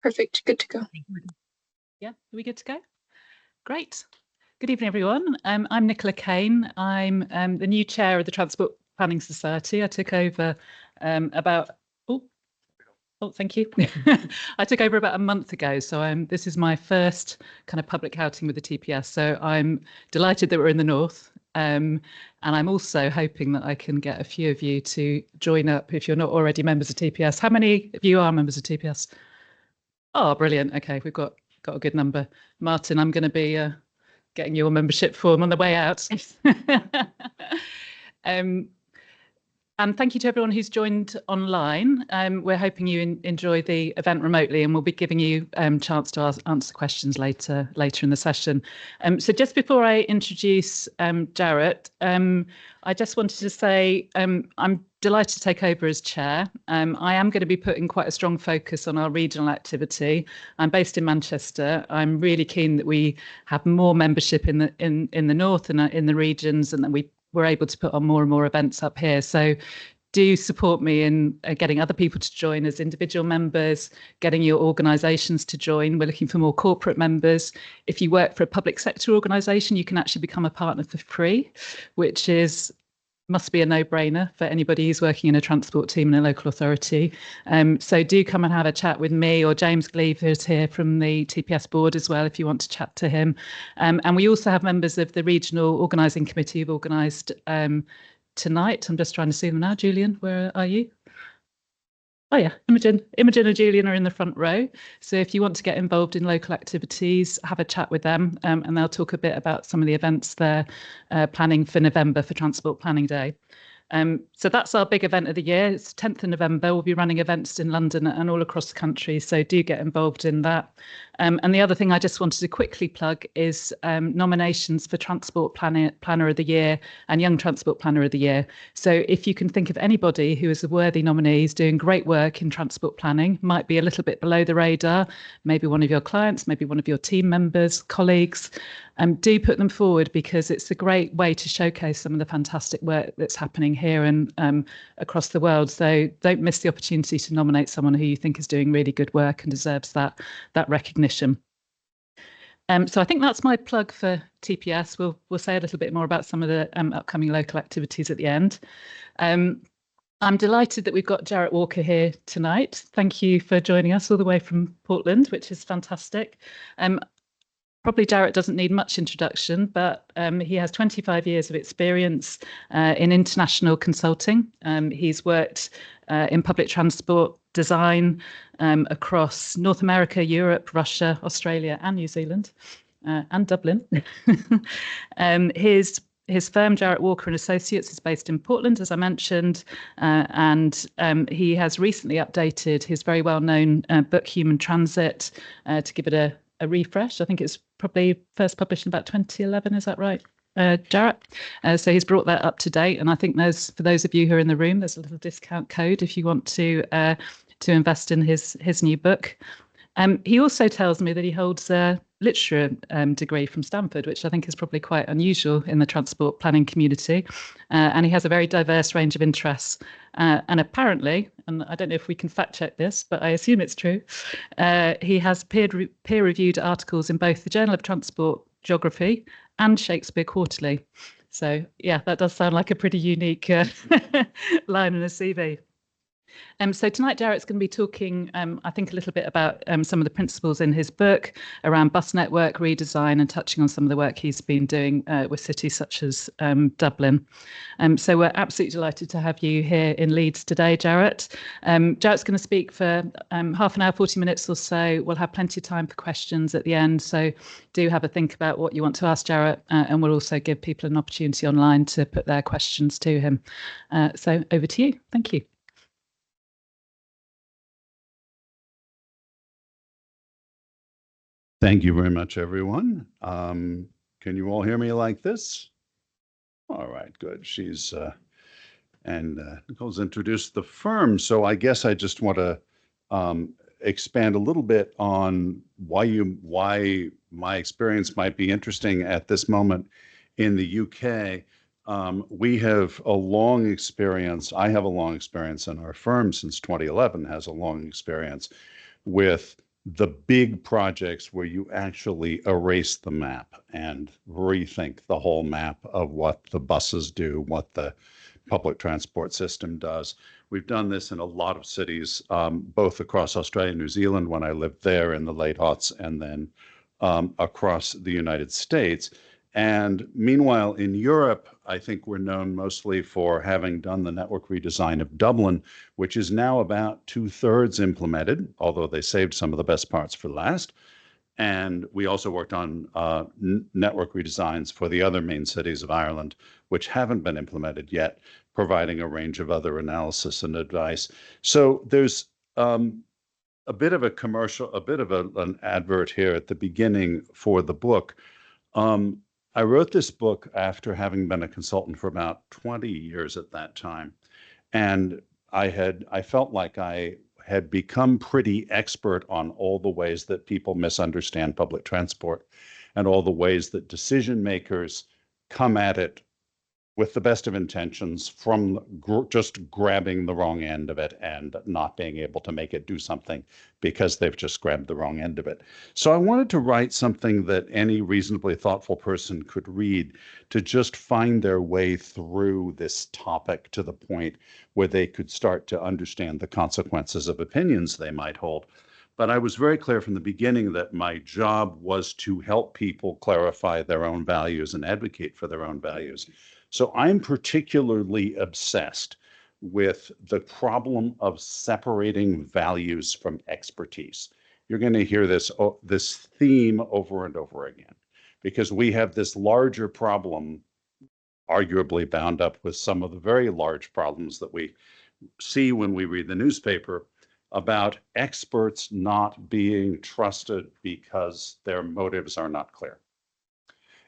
Perfect. Good to go. Yeah, are we good to go? Great. Good evening, everyone. I'm Nicola Kane. I'm the new chair of the Transport Planning Society. I took over thank you. I took over about a month ago, so this is my first kind of public outing with the TPS. So I'm delighted that we're in the north, and I'm also hoping that I can get a few of you to join up if you're not already members of TPS. How many of you are members of TPS? Oh, brilliant. Okay, we've got a good number. Martin, I'm going to be getting your membership form on the way out. And thank you to everyone who's joined online. We're hoping you enjoy the event remotely, and we'll be giving you a chance to answer questions later in the session. So just before I introduce Jarrett, I just wanted to say I'm delighted to take over as chair. I am going to be putting quite a strong focus on our regional activity. I'm based in Manchester. I'm really keen that we have more membership in the north and in the regions, and that we're able to put on more and more events up here. So do support me in getting other people to join as individual members, getting your organisations to join. We're looking for more corporate members. If you work for a public sector organisation, you can actually become a partner for free, which must be a no-brainer for anybody who's working in a transport team in a local authority. So do come and have a chat with me or James Gleave, who's here from the TPS board as well, if you want to chat to him. And we also have members of the regional organising committee who've organised tonight. I'm just trying to see them now. Julian, where are you? Oh yeah, Imogen and Julian are in the front row. So if you want to get involved in local activities, have a chat with them, and they'll talk a bit about some of the events they're planning for November for Transport Planning Day. So that's our big event of the year. It's 10th of November. We'll be running events in London and all across the country. So do get involved in that. And the other thing I just wanted to quickly plug is nominations for Transport Planner of the Year and Young Transport Planner of the Year. So if you can think of anybody who is a worthy nominee, is doing great work in transport planning, might be a little bit below the radar, maybe one of your clients, maybe one of your team members, colleagues, do put them forward, because it's a great way to showcase some of the fantastic work that's happening here and across the world. So don't miss the opportunity to nominate someone who you think is doing really good work and deserves that recognition. So I think that's my plug for TPS. We'll say a little bit more about some of the upcoming local activities at the end. I'm delighted that we've got Jarrett Walker here tonight. Thank you for joining us all the way from Portland, which is fantastic. Probably Jarrett doesn't need much introduction, but he has 25 years of experience in international consulting. He's worked in public transport design across North America, Europe, Russia, Australia, and New Zealand, and Dublin. His firm, Jarrett Walker and Associates, is based in Portland, as I mentioned, and he has recently updated his very well-known book, Human Transit, to give it a refresh. I think it's probably first published in about 2011. Is that right, Jarrett? So he's brought that up to date, and I think for those of you who are in the room, there's a little discount code if you want to invest in his new book. He also tells me that he holds a literature degree from Stanford, which I think is probably quite unusual in the transport planning community. And he has a very diverse range of interests. And apparently, and I don't know if we can fact check this, but I assume it's true, he has peer-reviewed articles in both the Journal of Transport Geography and Shakespeare Quarterly. So yeah, that does sound like a pretty unique line in a CV. So tonight, Jarrett's going to be talking, I think, a little bit about some of the principles in his book around bus network redesign and touching on some of the work he's been doing with cities such as Dublin. So we're absolutely delighted to have you here in Leeds today, Jarrett. Jarrett's going to speak for half an hour, 40 minutes or so. We'll have plenty of time for questions at the end. So do have a think about what you want to ask Jarrett, and we'll also give people an opportunity online to put their questions to him. So over to you. Thank you. Thank you very much, everyone. Can you all hear me like this? All right, good. Nicole's introduced the firm, so I guess I just want to expand a little bit on why my experience might be interesting at this moment in the UK. We have a long experience. I have a long experience, and our firm since 2011 has a long experience with the big projects where you actually erase the map and rethink the whole map of what the buses do, what the public transport system does. We've done this in a lot of cities, both across Australia and New Zealand when I lived there in the late aughts, and then across the United States. And meanwhile, in Europe, I think we're known mostly for having done the network redesign of Dublin, which is now about 2/3 implemented, although they saved some of the best parts for last. And we also worked on network redesigns for the other main cities of Ireland, which haven't been implemented yet, providing a range of other analysis and advice. So there's a bit of a commercial, a bit of an advert here at the beginning for the book. I wrote this book after having been a consultant for about 20 years at that time. And I felt like I had become pretty expert on all the ways that people misunderstand public transport and all the ways that decision makers come at it with the best of intentions from just grabbing the wrong end of it and not being able to make it do something because they've just grabbed the wrong end of it. So I wanted to write something that any reasonably thoughtful person could read to just find their way through this topic to the point where they could start to understand the consequences of opinions they might hold. But I was very clear from the beginning that my job was to help people clarify their own values and advocate for their own values. So I'm particularly obsessed with the problem of separating values from expertise. You're going to hear this theme over and over again, because we have this larger problem, arguably bound up with some of the very large problems that we see when we read the newspaper about experts not being trusted because their motives are not clear.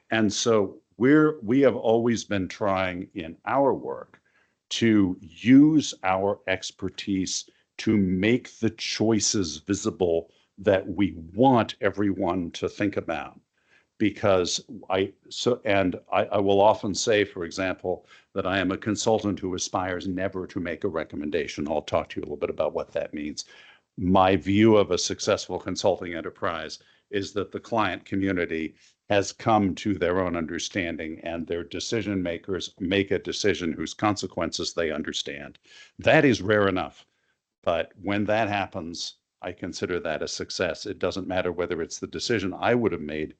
And so we have always been trying in our work to use our expertise to make the choices visible that we want everyone to think about. Because I will often say, for example, that I am a consultant who aspires never to make a recommendation. I'll talk to you a little bit about what that means. My view of a successful consulting enterprise is that the client community has come to their own understanding and their decision makers make a decision whose consequences they understand. That is rare enough. But when that happens, I consider that a success. It doesn't matter whether it's the decision I would have made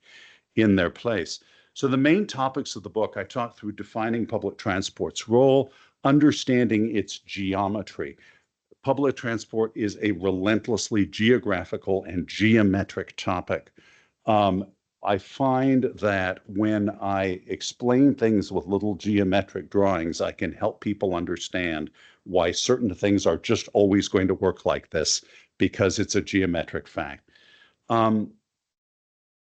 in their place. So the main topics of the book, I talk through defining public transport's role, understanding its geometry. Public transport is a relentlessly geographical and geometric topic. I find that when I explain things with little geometric drawings, I can help people understand why certain things are just always going to work like this, because it's a geometric fact.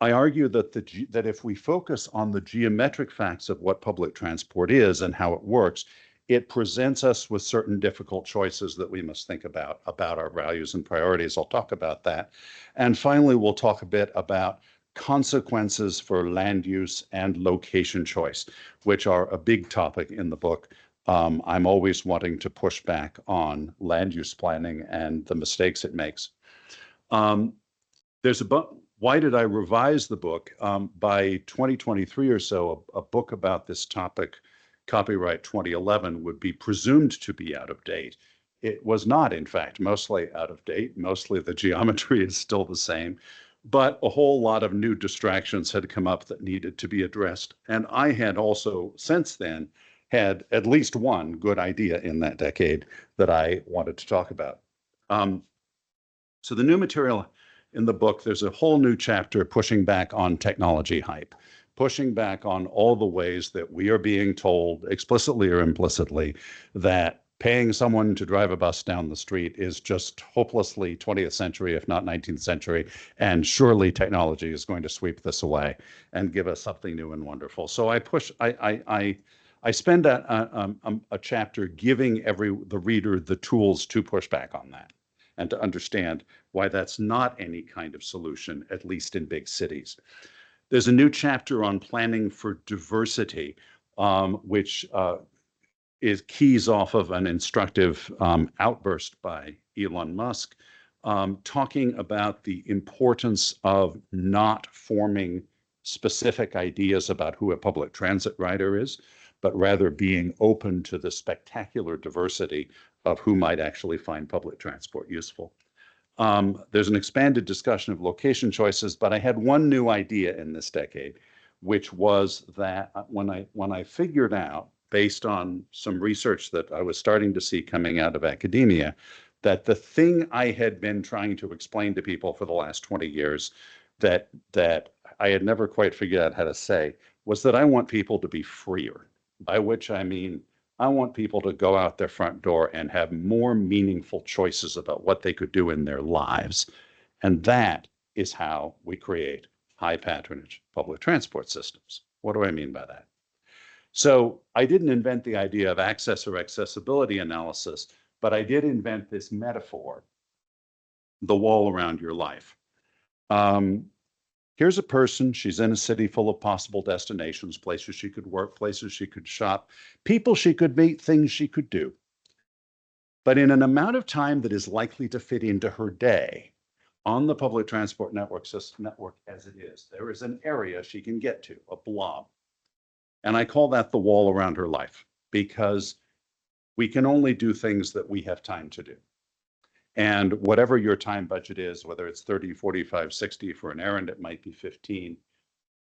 I argue that that if we focus on the geometric facts of what public transport is and how it works, it presents us with certain difficult choices that we must think about our values and priorities. I'll talk about that. And finally, we'll talk a bit about consequences for land use and location choice, which are a big topic in the book. I'm always wanting to push back on land use planning and the mistakes it makes. Why did I revise the book? By 2023 or so, a book about this topic, copyright 2011, would be presumed to be out of date. It was not, in fact, mostly out of date. Mostly the geometry is still the same, but a whole lot of new distractions had come up that needed to be addressed. And I had also, since then, had at least one good idea in that decade that I wanted to talk about. So the new material in the book, there's a whole new chapter pushing back on technology hype, pushing back on all the ways that we are being told, explicitly or implicitly, that paying someone to drive a bus down the street is just hopelessly 20th century, if not 19th century, and surely technology is going to sweep this away and give us something new and wonderful. So I spend a chapter giving the reader the tools to push back on that and to understand why that's not any kind of solution, at least in big cities. There's a new chapter on planning for diversity, which keys off of an instructive outburst by Elon Musk talking about the importance of not forming specific ideas about who a public transit rider is, but rather being open to the spectacular diversity of who might actually find public transport useful. There's an expanded discussion of location choices, but I had one new idea in this decade, which was that when I figured out, based on some research that I was starting to see coming out of academia, that the thing I had been trying to explain to people for the last 20 years that I had never quite figured out how to say was that I want people to be freer, by which I mean I want people to go out their front door and have more meaningful choices about what they could do in their lives. And that is how we create high patronage public transport systems. What do I mean by that? So I didn't invent the idea of access or accessibility analysis, but I did invent this metaphor, the wall around your life. Here's a person, she's in a city full of possible destinations, places she could work, places she could shop, people she could meet, things she could do. But in an amount of time that is likely to fit into her day on the public transport network as it is, there is an area she can get to, a blob. And I call that the wall around her life, because we can only do things that we have time to do. And whatever your time budget is, whether it's 30, 45, 60 for an errand, it might be 15.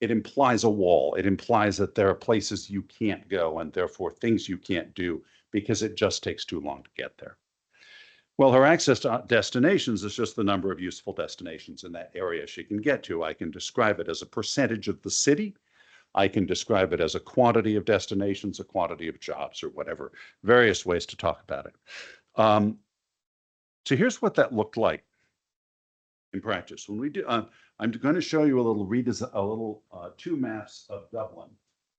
It implies a wall. It implies that there are places you can't go and therefore things you can't do because it just takes too long to get there. Well, her access to destinations is just the number of useful destinations in that area she can get to. I can describe it as a percentage of the city. I can describe it as a quantity of destinations, a quantity of jobs, or whatever, various ways to talk about it. So here's what that looked like in practice. When we do, I'm going to show you a little two maps of Dublin.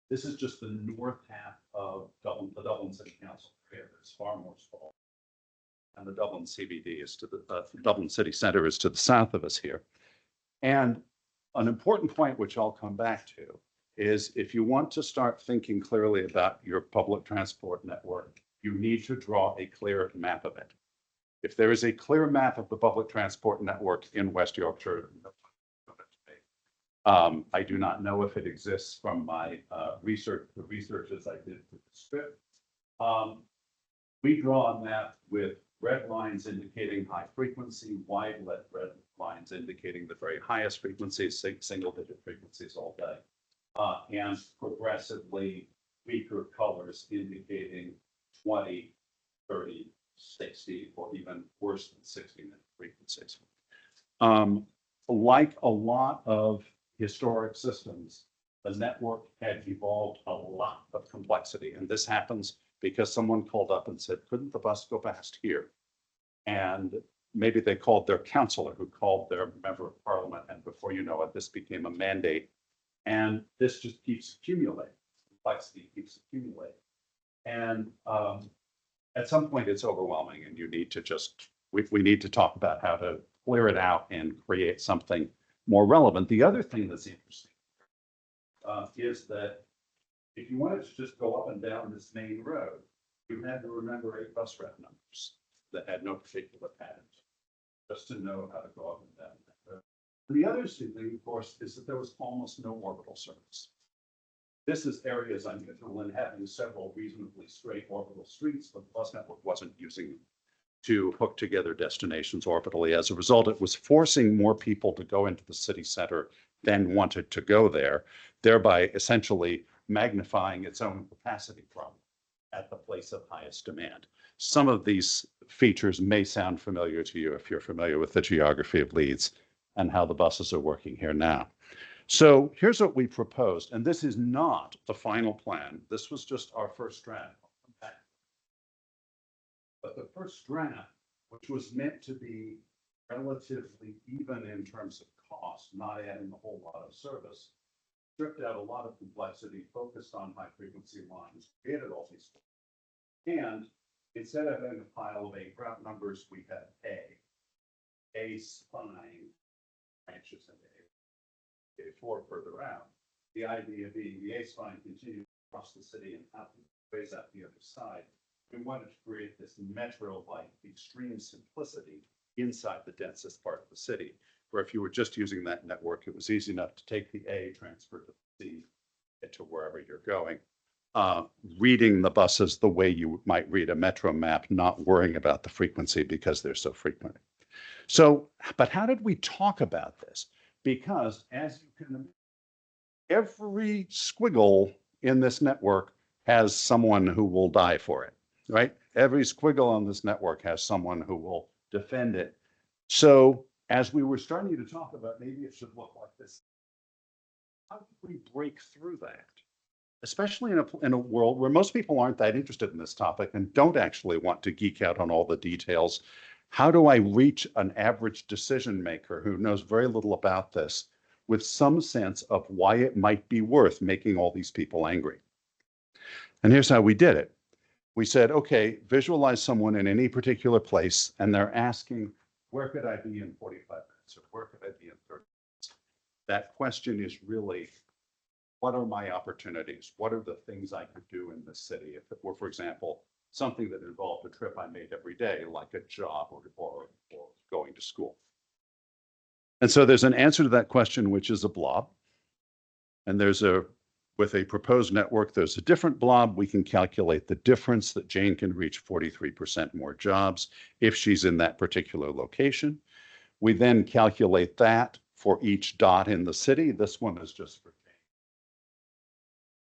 This is just the north half of Dublin, the Dublin City Council area. It's far more small, and the Dublin CBD is to the Dublin City Centre is to the south of us here. And an important point, which I'll come back to, is if you want to start thinking clearly about your public transport network, you need to draw a clear map of it. If there is a clear map of the public transport network in West Yorkshire, I do not know if it exists from my research, the researches I did for the script. We draw a map with red lines indicating high frequency, wide red lines indicating the very highest frequencies, single digit frequencies all day, and progressively weaker colors indicating 20, 30, 60, or even worse than 60-minute frequencies. Like a lot of historic systems, the network had evolved a lot of complexity. And this happens because someone called up and said, couldn't the bus go past here? And maybe they called their councillor, who called their member of parliament. And before you know it, this became a mandate. And this just keeps accumulating. Complexity keeps accumulating. And at some point it's overwhelming, and you need to just, we need to talk about how to clear it out and create something more relevant. The other thing that's interesting is that if you wanted to just go up and down this main road, you had to remember 8 bus route numbers that had no particular patterns, just to know how to go up and down that road. The other thing, of course, is that there was almost no orbital service. This is areas unusual in having several reasonably straight orbital streets, but the bus network wasn't using them to hook together destinations orbitally. As a result, it was forcing more people to go into the city center than wanted to go there, thereby essentially magnifying its own capacity problem at the place of highest demand. Some of these features may sound familiar to you if you're familiar with the geography of Leeds and how the buses are working here now. So here's what we proposed, and this is not the final plan. This was just our first draft. But the first draft, which was meant to be relatively even in terms of cost, not adding a whole lot of service, stripped out a lot of complexity, focused on high frequency lines, created all these things. And instead of having a pile of 8 route numbers, we had a spine branches into A4 further out. The idea being the A spine continues across the city and out ways out the other side. We wanted to create this metro-like extreme simplicity inside the densest part of the city, where if you were just using that network, it was easy enough to take the A, transfer to the C, get to wherever you're going. Reading the buses the way you might read a metro map, not worrying about the frequency because they're so frequent. So, but how did we talk about this? Because as you can imagine, every squiggle in this network has someone who will die for it, right? Every squiggle on this network has someone who will defend it. So as we were starting to talk about, maybe it should look like this. How do we break through that? Especially in a world where most people aren't that interested in this topic and don't actually want to geek out on all the details. How do I reach an average decision maker who knows very little about this with some sense of why it might be worth making all these people angry? And here's how we did it. We said, okay, visualize someone in any particular place, and they're asking, where could I be in 45 minutes, or where could I be in 30 minutes? That question is really, what are my opportunities? What are the things I could do in this city? If it were, for example, something that involved a trip I made every day, like a job or going to school. And so there's an answer to that question, which is a blob. And with a proposed network, there's a different blob. We can calculate the difference that Jane can reach 43% more jobs if she's in that particular location. We then calculate that for each dot in the city. This one is just for Jane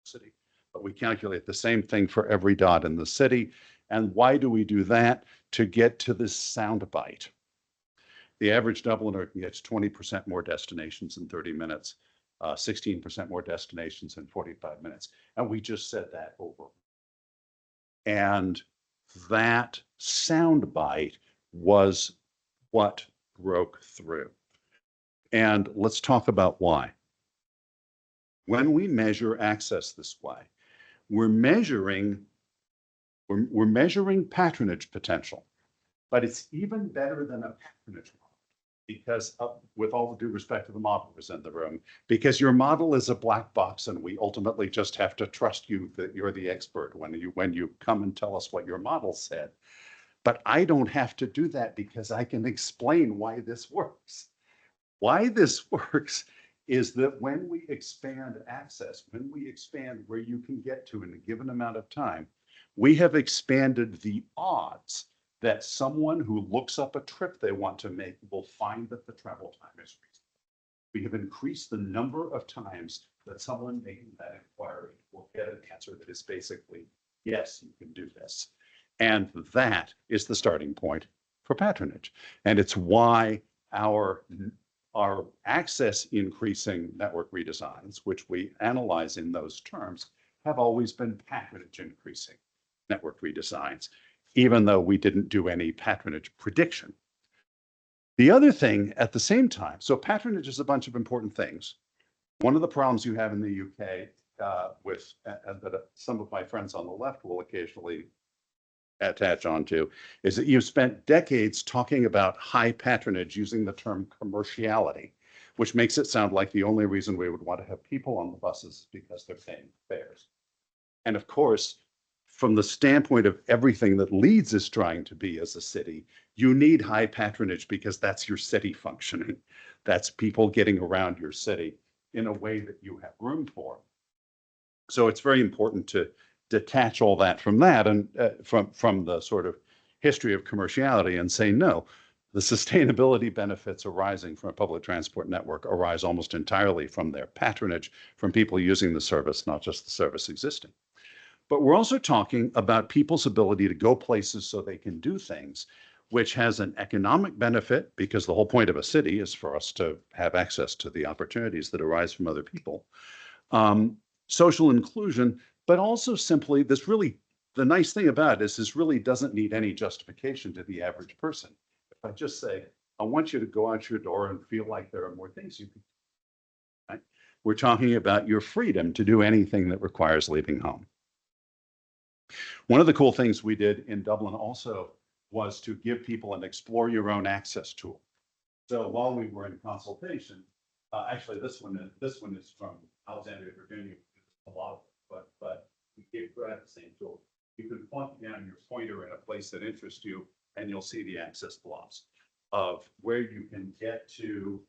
city, but we calculate the same thing for every dot in the city. And why do we do that? To get to this sound bite. The average Dubliner gets 20% more destinations in 30 minutes. 16% more destinations in 45 minutes. And we just said that over. And that soundbite was what broke through. And let's talk about why. When we measure access this way, we're measuring patronage potential, but it's even better than a patronage model. Because with all due respect to the modelers in the room, because your model is a black box and we ultimately just have to trust you that you're the expert when you come and tell us what your model said. But I don't have to do that because I can explain why this works. Why this works is that when we expand access, when we expand where you can get to in a given amount of time, we have expanded the odds that someone who looks up a trip they want to make will find that the travel time is reasonable. We have increased the number of times that someone making that inquiry will get an answer that is basically, yes, you can do this. And that is the starting point for patronage. And it's why our access increasing network redesigns, which we analyze in those terms, have always been patronage increasing network redesigns, even though we didn't do any patronage prediction. The other thing at the same time, so patronage is a bunch of important things. One of the problems you have in the UK that some of my friends on the left will occasionally attach onto is that you've spent decades talking about high patronage using the term commerciality, which makes it sound like the only reason we would want to have people on the buses is because they're paying fares. And of course, from the standpoint of everything that Leeds is trying to be as a city, you need high patronage because that's your city functioning. That's people getting around your city in a way that you have room for. So it's very important to detach all that from that and from the sort of history of commerciality and say, no, the sustainability benefits arising from a public transport network arise almost entirely from their patronage, from people using the service, not just the service existing. But we're also talking about people's ability to go places so they can do things, which has an economic benefit because the whole point of a city is for us to have access to the opportunities that arise from other people. Social inclusion, but also simply the nice thing about it is this really doesn't need any justification to the average person. If I just say, I want you to go out your door and feel like there are more things you can do, right? We're talking about your freedom to do anything that requires leaving home. One of the cool things we did in Dublin also was to give people an explore your own access tool. So while we were in consultation, actually this one is from Alexandria, Virginia, a lot of it, but we gave Brad the same tool. You can plunk down your pointer in a place that interests you and you'll see the access blobs. of where you can get to.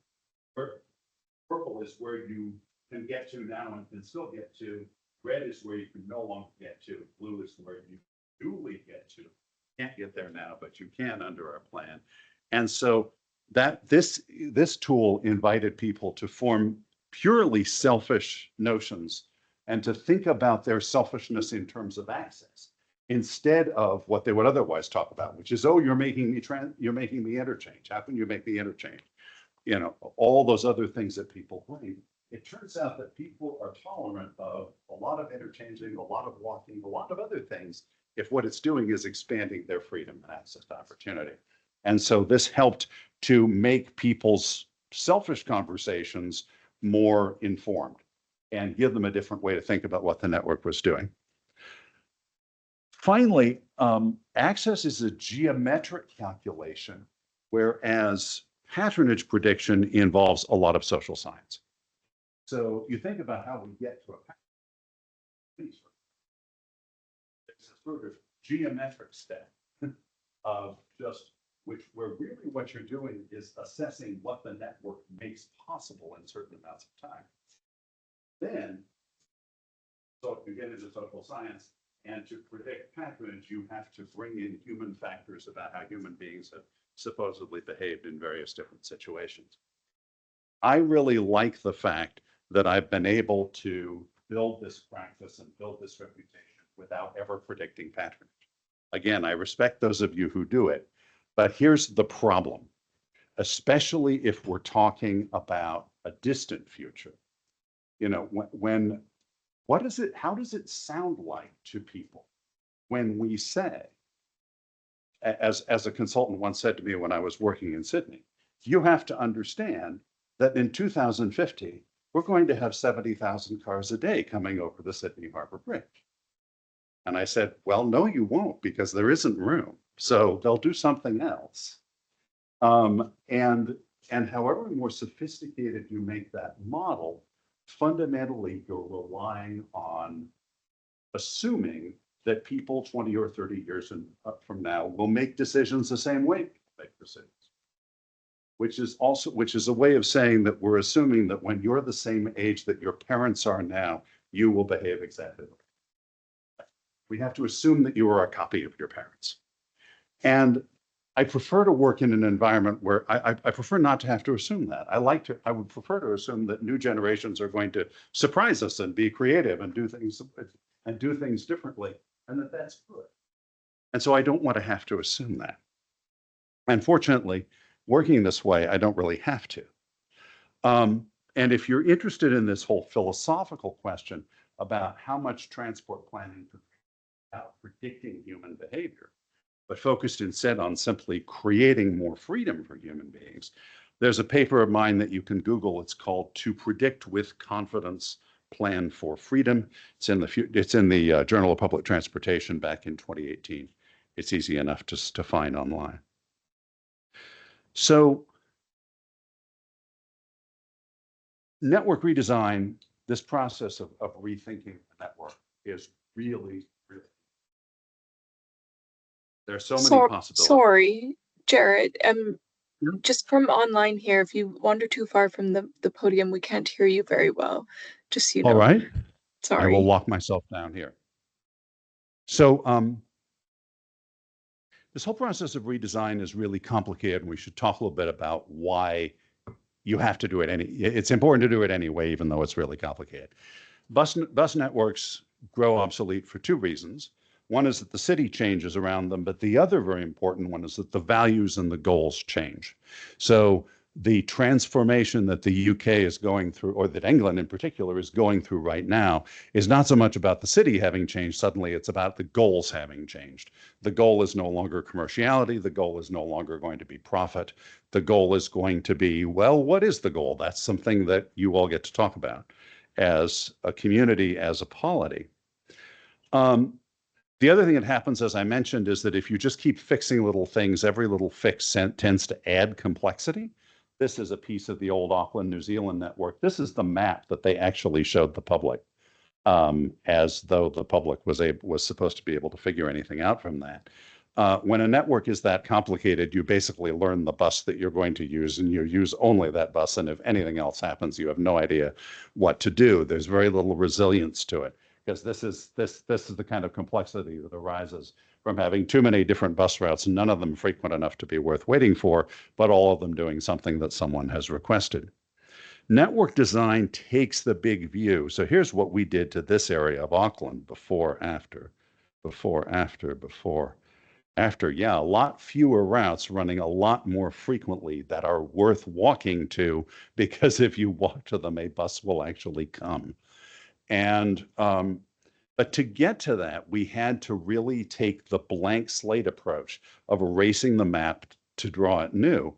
Purple is where you can get to now and can still get to. Red is where you can no longer get to. Blue is where you duly get to. Can't get there now, but you can under our plan. And so that this tool invited people to form purely selfish notions and to think about their selfishness in terms of access instead of what they would otherwise talk about, which is, oh, you're making me interchange. How can you make me interchange? You know, all those other things that people bring. It turns out that people are tolerant of a lot of interchanging, a lot of walking, a lot of other things, if what it's doing is expanding their freedom and access to opportunity. And so this helped to make people's selfish conversations more informed and give them a different way to think about what the network was doing. Finally, access is a geometric calculation, whereas patronage prediction involves a lot of social science. So you think about how we get to a patronage. It's a sort of geometric step of just where really what you're doing is assessing what the network makes possible in certain amounts of time. Then, so if you get into social science, and to predict patronage, you have to bring in human factors about how human beings have supposedly behaved in various different situations. I really like the fact that I've been able to build this practice and build this reputation without ever predicting patronage. Again, I respect those of you who do it, but here's the problem, especially if we're talking about a distant future. You know, how does it sound like to people when we say, as a consultant once said to me when I was working in Sydney, you have to understand that in 2050, we're going to have 70,000 cars a day coming over the Sydney Harbor Bridge. And I said, well, no, you won't, because there isn't room. So they'll do something else. And however more sophisticated you make that model, fundamentally, you're relying on assuming that people 20 or 30 years from now will make decisions the same way people make decisions, which is a way of saying that we're assuming that when you're the same age that your parents are now, you will behave exactly like that. We have to assume that you are a copy of your parents. And I prefer to work in an environment where I prefer not to have to assume that. I would prefer to assume that new generations are going to surprise us and be creative and do things differently, and that's good. And so I don't want to have to assume that. And fortunately, working this way, I don't really have to. And if you're interested in this whole philosophical question about how much transport planning could be about predicting human behavior, but focused instead on simply creating more freedom for human beings, there's a paper of mine that you can Google. It's called "To Predict with Confidence: Plan for Freedom." It's in the Journal of Public Transportation back in 2018. It's easy enough to find online. So network redesign, this process of rethinking the network, is really, really, there are so many possibilities. Sorry, Jared. Just from online here, if you wander too far from the podium, we can't hear you very well. Just so you know. All right. Sorry. I will lock myself down here. So this whole process of redesign is really complicated, and we should talk a little bit about why you have to do it. It's important to do it anyway, even though it's really complicated. Bus networks grow obsolete for two reasons. One is that the city changes around them, but the other very important one is that the values and the goals change. So the transformation that the UK is going through, or that England in particular is going through right now, is not so much about the city having changed suddenly, it's about the goals having changed. The goal is no longer commerciality, the goal is no longer going to be profit. The goal is going to be, well, what is the goal? That's something that you all get to talk about as a community, as a polity. The other thing that happens, as I mentioned, is that if you just keep fixing little things, every little fix tends to add complexity. This is a piece of the old Auckland, New Zealand network. This is the map that they actually showed the public, as though the public was supposed to be able to figure anything out from that. When a network is that complicated, you basically learn the bus that you're going to use, and you use only that bus. And if anything else happens, you have no idea what to do. There's very little resilience to it, because this is the kind of complexity that arises from having too many different bus routes, none of them frequent enough to be worth waiting for, but all of them doing something that someone has requested. Network design takes the big view. So here's what we did to this area of Auckland: before, after, before, after, before, after. Yeah, a lot fewer routes running a lot more frequently that are worth walking to, because if you walk to them, a bus will actually come. And but to get to that, we had to really take the blank slate approach of erasing the map to draw it new,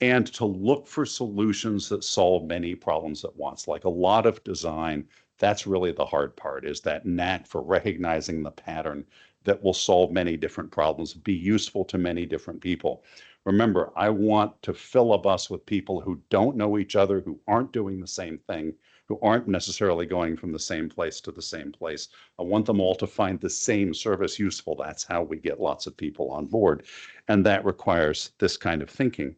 and to look for solutions that solve many problems at once. Like a lot of design, that's really the hard part, is that knack for recognizing the pattern that will solve many different problems, be useful to many different people. Remember, I want to fill a bus with people who don't know each other, who aren't doing the same thing, who aren't necessarily going from the same place to the same place. I want them all to find the same service useful. That's how we get lots of people on board. And that requires this kind of thinking.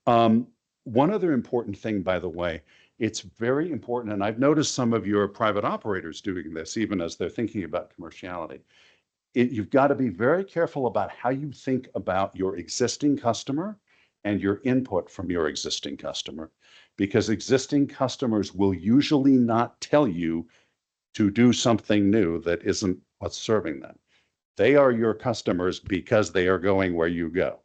One other important thing, by the way, it's very important, and I've noticed some of your private operators doing this, even as they're thinking about commerciality. You've got to be very careful about how you think about your existing customer and your input from your existing customer, because existing customers will usually not tell you to do something new that isn't what's serving them. They are your customers because they are going where you go.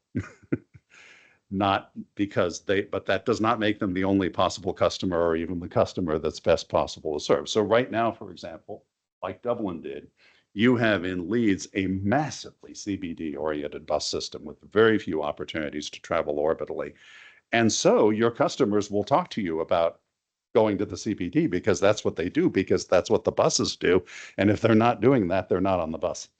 Not because but that does not make them the only possible customer, or even the customer that's best possible to serve. So right now, for example, like Dublin did, you have in Leeds a massively CBD-oriented bus system with very few opportunities to travel orbitally. And so your customers will talk to you about going to the CBD because that's what they do, because that's what the buses do. And if they're not doing that, they're not on the buses.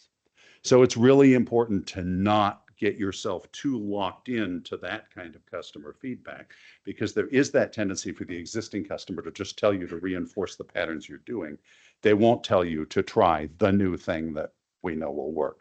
So it's really important to not get yourself too locked into that kind of customer feedback, because there is that tendency for the existing customer to just tell you to reinforce the patterns you're doing. They won't tell you to try the new thing that we know will work.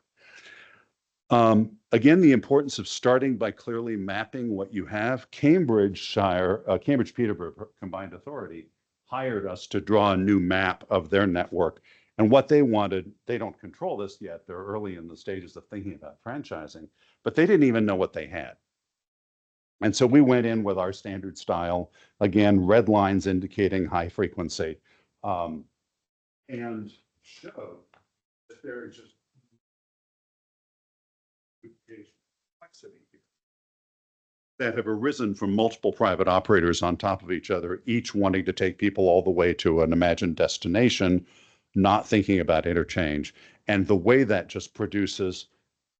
Again, the importance of starting by clearly mapping what you have. Cambridgeshire, Cambridge-Peterborough Combined Authority hired us to draw a new map of their network. And what they wanted, they don't control this yet. They're early in the stages of thinking about franchising, but they didn't even know what they had. And so we went in with our standard style, again, red lines indicating high frequency, and showed that there is just complexity here that have arisen from multiple private operators on top of each other, each wanting to take people all the way to an imagined destination, not thinking about interchange. And the way that just produces,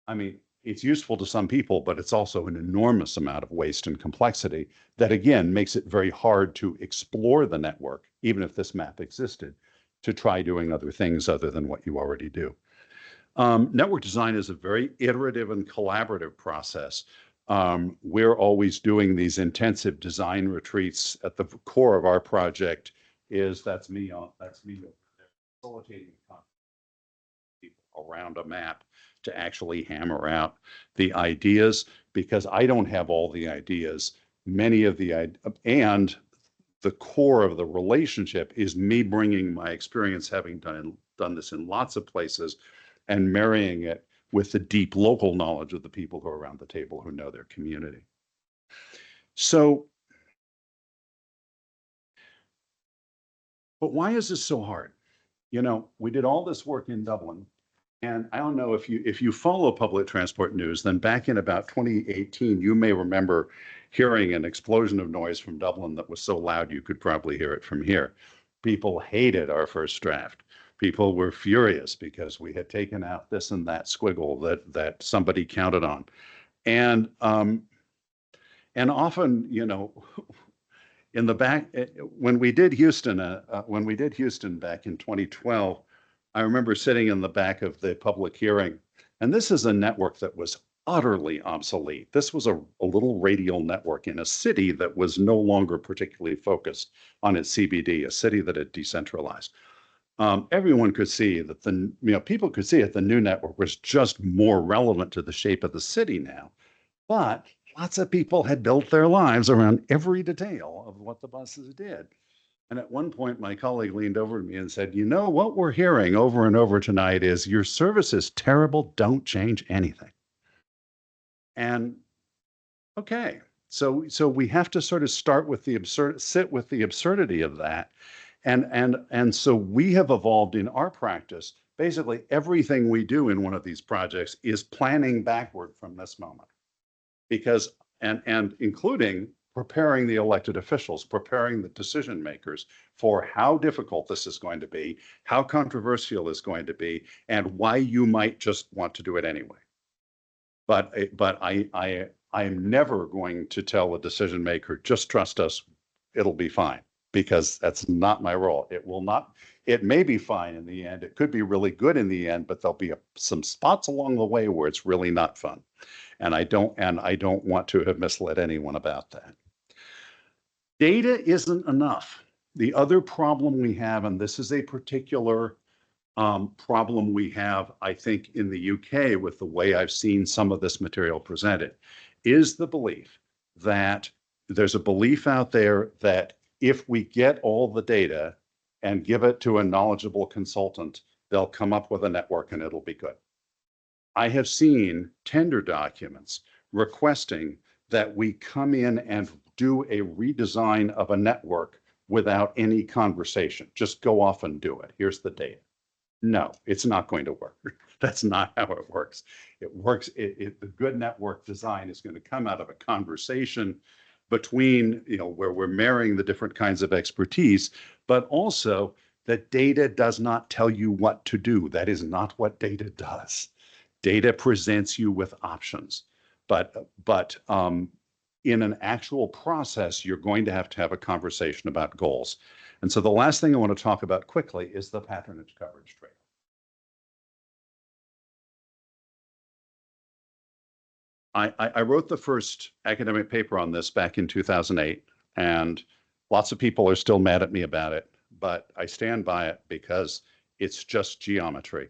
I mean, it's useful to some people, but it's also an enormous amount of waste and complexity that, again, makes it very hard to explore the network, even if this map existed, to try doing other things other than what you already do. Network design is a very iterative and collaborative process. We're always doing these intensive design retreats. At the core of our project that's me facilitating people around a map to actually hammer out the ideas, because I don't have all the ideas. Many of and the core of the relationship is me bringing my experience, having done this in lots of places, and marrying it with the deep local knowledge of the people who are around the table, who know their community. So, but why is this so hard? You know, we did all this work in Dublin, and I don't know if you follow public transport news, then back in about 2018, you may remember hearing an explosion of noise from Dublin that was so loud you could probably hear it from here. People hated our first draft. People were furious because we had taken out this and that squiggle that somebody counted on. And often, you know, in the back, when we did Houston back in 2012, I remember sitting in the back of the public hearing, and this is a network that was utterly obsolete. This was a little radial network in a city that was no longer particularly focused on its CBD, a city that had decentralized. everyone could see that people could see that the new network was just more relevant to the shape of the city now. But lots of people had built their lives around every detail of what the buses did. And at one point, my colleague leaned over to me and said, you know, what we're hearing over and over tonight is your service is terrible. Don't change anything. And okay, so we have to sort of sit with the absurdity of that. And so we have evolved in our practice. Basically, everything we do in one of these projects is planning backward from this moment. Because, and including preparing the elected officials, preparing the decision makers for how difficult this is going to be, how controversial it's going to be, and why you might just want to do it anyway. But I am never going to tell a decision maker, just trust us, it'll be fine, because that's not my role. It will not, it may be fine in the end. It could be really good in the end, but there'll be some spots along the way where it's really not fun. And I don't want to have misled anyone about that. Data isn't enough. The other problem we have, and this is a particular problem we have, I think, in the UK with the way I've seen some of this material presented, is the belief that there's a belief out there that if we get all the data and give it to a knowledgeable consultant, they'll come up with a network and it'll be good. I have seen tender documents requesting that we come in and do a redesign of a network without any conversation. Just go off and do it. Here's the data. No, it's not going to work. That's not how it works. It works. The good network design is going to come out of a conversation between, where we're marrying the different kinds of expertise, but also that data does not tell you what to do. That is not what data does. Data presents you with options, but in an actual process, you're going to have a conversation about goals. And so the last thing I want to talk about quickly is the patronage coverage trade. I wrote the first academic paper on this back in 2008, and lots of people are still mad at me about it, but I stand by it because it's just geometry.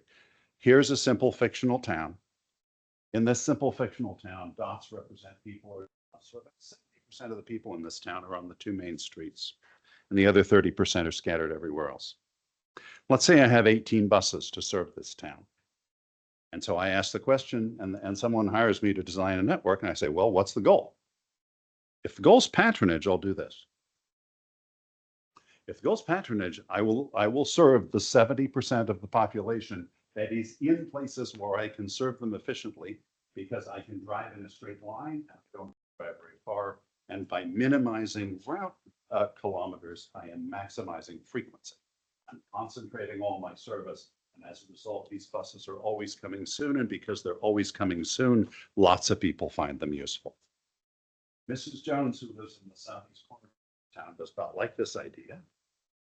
Here's a simple fictional town. In this simple fictional town, dots represent people. So about 70% of the people in this town are on the two main streets, and the other 30% are scattered everywhere else. Let's say I have 18 buses to serve this town. And so I ask the question, and someone hires me to design a network, and I say, well, what's the goal? If the goal's patronage, I'll do this. If the goal's patronage, I will serve the 70% of the population that is in places where I can serve them efficiently, because I can drive in a straight line and don't drive very far. And by minimizing route kilometers, I am maximizing frequency. I'm concentrating all my service. And as a result, these buses are always coming soon. And because they're always coming soon, lots of people find them useful. Mrs. Jones, who lives in the southeast corner of town, does not like this idea.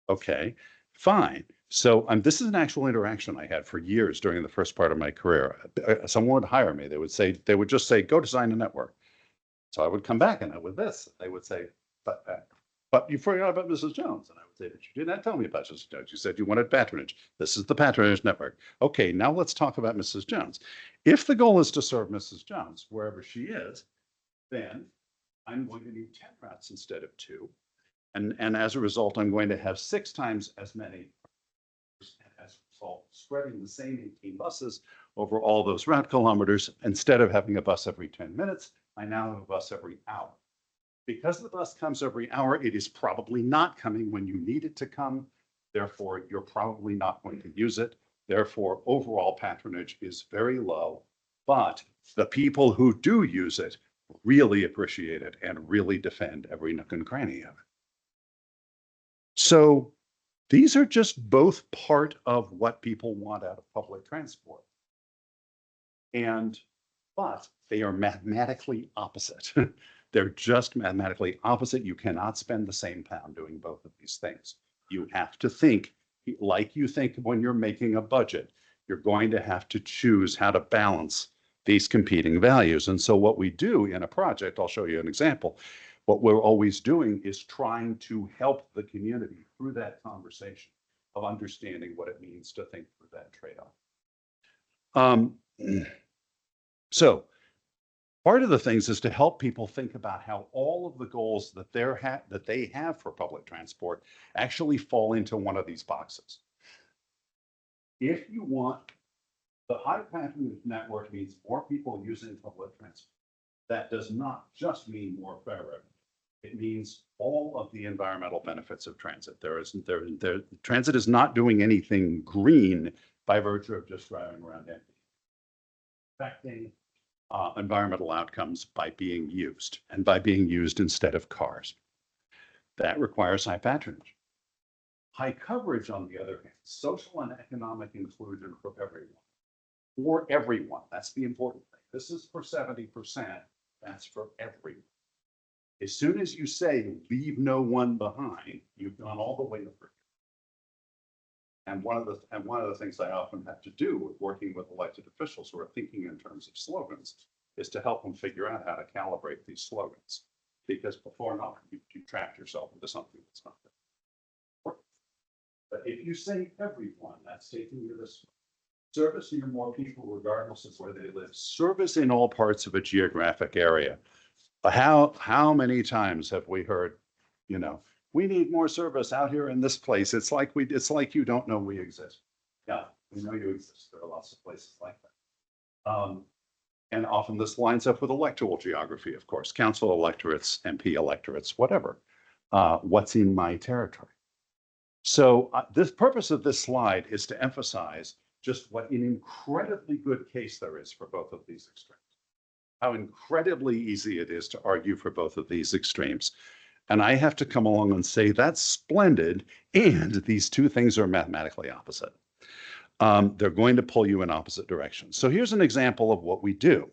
Okay, fine. So this is an actual interaction I had for years during the first part of my career. Someone would hire me. They would just say, go design a network. So I would come back and I would this. They would say, but you forgot about Mrs. Jones. And I would say, but you did not tell me about Mrs. Jones. You said you wanted patronage. This is the patronage network. Okay, now let's talk about Mrs. Jones. If the goal is to serve Mrs. Jones, wherever she is, then I'm going to need 10 routes instead of 2. And as a result, I'm going to have 6 times as many. And as a result, spreading the same 18 buses over all those route kilometers, instead of having a bus every 10 minutes, I now have a bus every hour. Because the bus comes every hour, it is probably not coming when you need it to come. Therefore, you're probably not going to use it. Therefore, overall patronage is very low. But the people who do use it really appreciate it and really defend every nook and cranny of it. So these are just both part of what people want out of public transport. But they are mathematically opposite. They're just mathematically opposite. You cannot spend the same pound doing both of these things. You have to think like you think when you're making a budget. You're going to have to choose how to balance these competing values. And so what we do in a project, I'll show you an example. What we're always doing is trying to help the community through that conversation. of understanding what it means to think through that trade-off. So part of the things is to help people think about how all of the goals that they have for public transport actually fall into one of these boxes. If you want the high patronage network means more people using public transport. That does not just mean more fare revenue. It means all of the environmental benefits of transit. Transit is not doing anything green by virtue of just driving around empty. Affecting environmental outcomes by being used, and by being used instead of cars. That requires high patronage. High coverage, on the other hand, social and economic inclusion for everyone. For everyone, that's the important thing. This is for 70%, that's for everyone. As soon as you say leave no one behind, you've gone all the way over. And one of the things I often have to do with working with elected officials who are thinking in terms of slogans is to help them figure out how to calibrate these slogans. Because before long, you trap yourself into something that's not there. But if you say everyone, that's taking you this way. Service near more people, regardless of where they live. Service in all parts of a geographic area. How many times have we heard, we need more service out here in this place. It's like you don't know we exist. Yeah, we know you exist. There are lots of places like that. And often this lines up with electoral geography, of course, council electorates, MP electorates, whatever. What's in my territory? So this purpose of this slide is to emphasize just what an incredibly good case there is for both of these extremes. How incredibly easy it is to argue for both of these extremes. And I have to come along and say that's splendid, and these two things are mathematically opposite. They're going to pull you in opposite directions. So here's an example of what we do.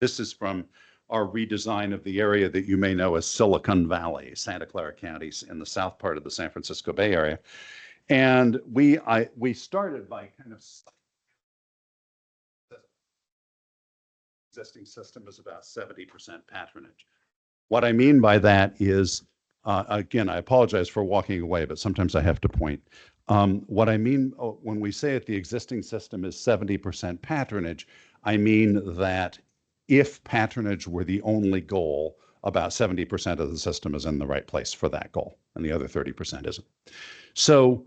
This is from our redesign of the area that you may know as Silicon Valley, Santa Clara counties in the south part of the San Francisco Bay Area. And we started by kind of existing system is about 70% patronage. What I mean by that is, again, I apologize for walking away, but sometimes I have to point. What I mean when we say that the existing system is 70% patronage, I mean that if patronage were the only goal, about 70% of the system is in the right place for that goal, and the other 30% isn't. So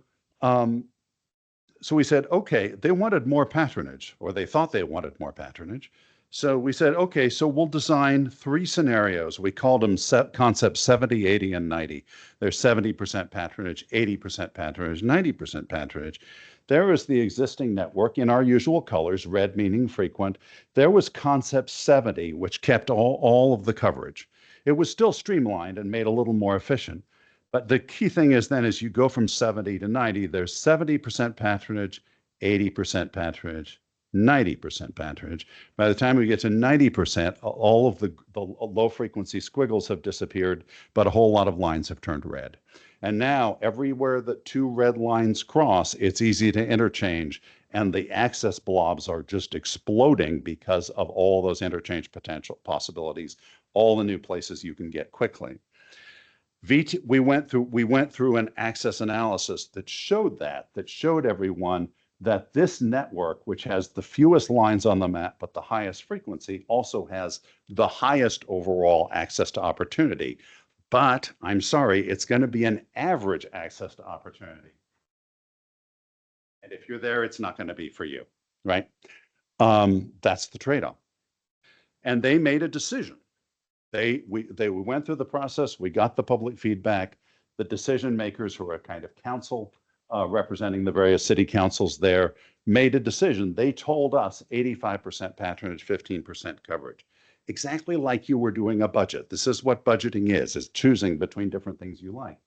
we said, okay, they wanted more patronage, or they thought they wanted more patronage. So we said, okay, so we'll design 3 scenarios. We called them concepts 70, 80, and 90. There's 70% patronage, 80% patronage, 90% patronage. There is the existing network in our usual colors, red meaning frequent. There was concept 70, which kept all of the coverage. It was still streamlined and made a little more efficient. But the key thing is then as you go from 70 to 90, there's 70% patronage, 80% patronage, 90% patronage. By the time we get to 90%, all of the low frequency squiggles have disappeared, but a whole lot of lines have turned red. And now everywhere that 2 red lines cross, it's easy to interchange, and the access blobs are just exploding because of all those interchange potential possibilities, all the new places you can get quickly. We went through an access analysis that showed everyone that this network, which has the fewest lines on the map but the highest frequency, also has the highest overall access to opportunity. But I'm sorry, it's going to be an average access to opportunity. And if you're there, it's not going to be for you, right? That's the trade-off. And they made a decision. They went through the process. We got the public feedback. The decision makers, who are a kind of council representing the various city councils there, made a decision. They told us 85% patronage, 15% coverage. Exactly like you were doing a budget. This is what budgeting is choosing between different things you like.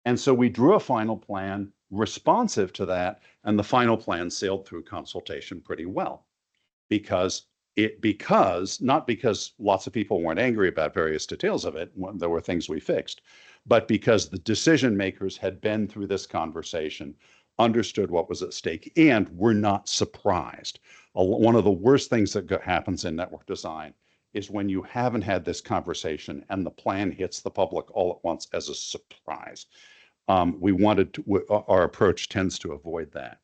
And so we drew a final plan responsive to that, and the final plan sailed through consultation pretty well. Not because lots of people weren't angry about various details of it, when there were things we fixed, but because the decision makers had been through this conversation, understood what was at stake, and were not surprised. One of the worst things that happens in network design is when you haven't had this conversation and the plan hits the public all at once as a surprise. our approach tends to avoid that.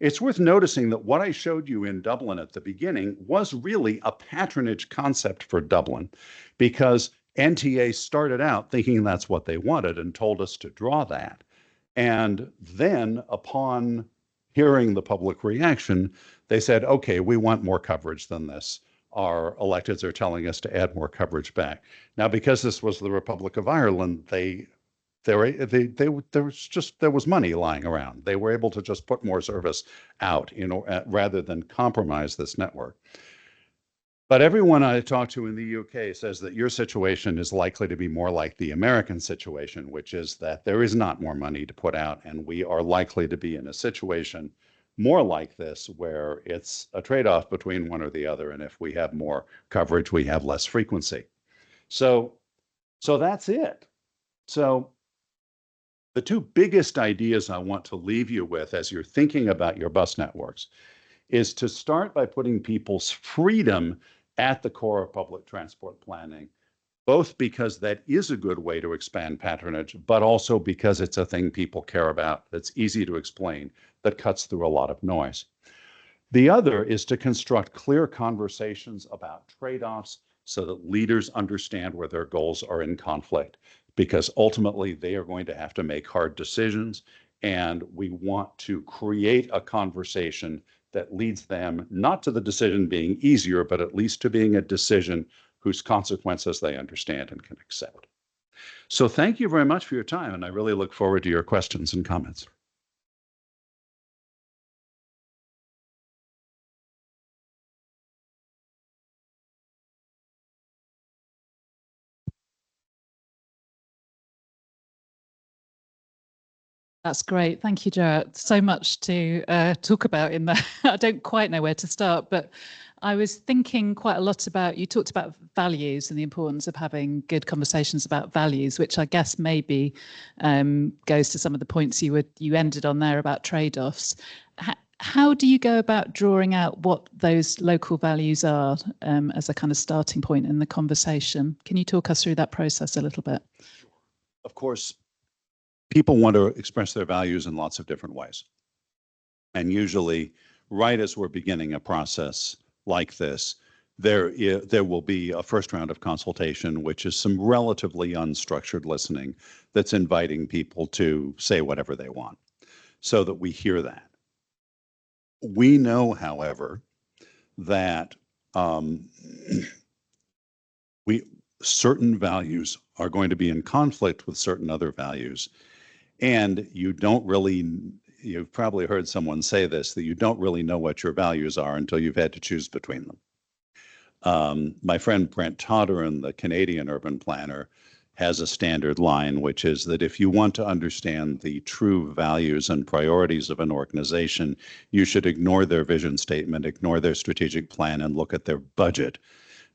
It's worth noticing that what I showed you in Dublin at the beginning was really a patronage concept for Dublin, because NTA started out thinking that's what they wanted and told us to draw that. And then upon hearing the public reaction, they said, okay, we want more coverage than this. Our electeds are telling us to add more coverage back. Now, because this was the Republic of Ireland, there was money lying around. They were able to just put more service out, rather than compromise this network. But everyone I talk to in the UK says that your situation is likely to be more like the American situation, which is that there is not more money to put out, and we are likely to be in a situation more like this, where it's a trade-off between one or the other, and if we have more coverage, we have less frequency. So that's it. So the two biggest ideas I want to leave you with as you're thinking about your bus networks is to start by putting people's freedom at the core of public transport planning, both because that is a good way to expand patronage, but also because it's a thing people care about, that's easy to explain, that cuts through a lot of noise. The other is to construct clear conversations about trade-offs so that leaders understand where their goals are in conflict, because ultimately they are going to have to make hard decisions, and we want to create a conversation that leads them not to the decision being easier, but at least to being a decision whose consequences they understand and can accept. So thank you very much for your time, and I really look forward to your questions and comments. That's great. Thank you, Jarrett. So much to talk about in there. I don't quite know where to start, but I was thinking quite a lot about, you talked about values and the importance of having good conversations about values, which I guess maybe goes to some of the points you ended on there about trade-offs. How do you go about drawing out what those local values are as a kind of starting point in the conversation? Can you talk us through that process a little bit? Of course, people want to express their values in lots of different ways. And usually, right as we're beginning a process like this, there will be a first round of consultation, which is some relatively unstructured listening that's inviting people to say whatever they want, so that we hear that. We know, however, that certain values are going to be in conflict with certain other values. And you've probably heard someone say this, that you don't really know what your values are until you've had to choose between them. My friend Brent Toderen, the Canadian urban planner, has a standard line, which is that if you want to understand the true values and priorities of an organization, you should ignore their vision statement, ignore their strategic plan, and look at their budget,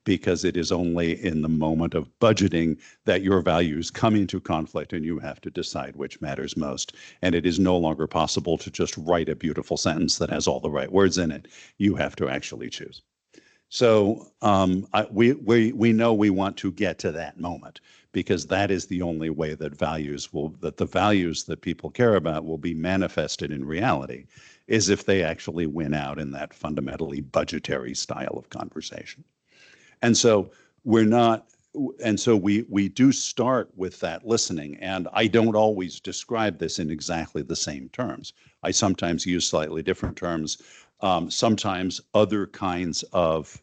because it is only in the moment of budgeting that your values come into conflict and you have to decide which matters most. And it is no longer possible to just write a beautiful sentence that has all the right words in it. You have to actually choose. So we know we want to get to that moment, because that is the only way that the values that people care about will be manifested in reality, is if they actually win out in that fundamentally budgetary style of conversation. And so we do start with that listening. And I don't always describe this in exactly the same terms. I sometimes use slightly different terms. Sometimes other kinds of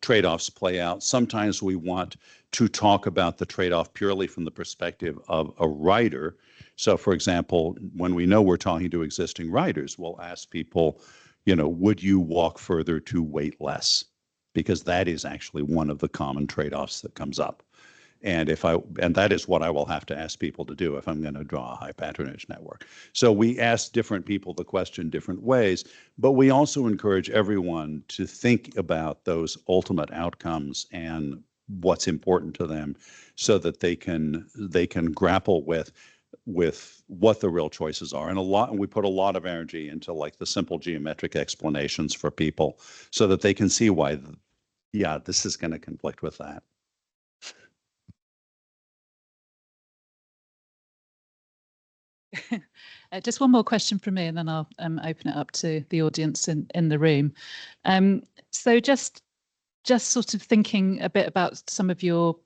trade-offs play out. Sometimes we want to talk about the trade-off purely from the perspective of a rider. So for example, when we know we're talking to existing riders, we'll ask people, would you walk further to wait less? Because that is actually one of the common trade-offs that comes up. And that is what I will have to ask people to do if I'm going to draw a high patronage network. So we ask different people the question different ways, but we also encourage everyone to think about those ultimate outcomes and what's important to them, so that they can grapple with what the real choices are. And we put a lot of energy into like the simple geometric explanations for people, so that they can see why, this is going to conflict with that. Just one more question from me, and then I'll open it up to the audience in the room. So just sort of thinking a bit about some of your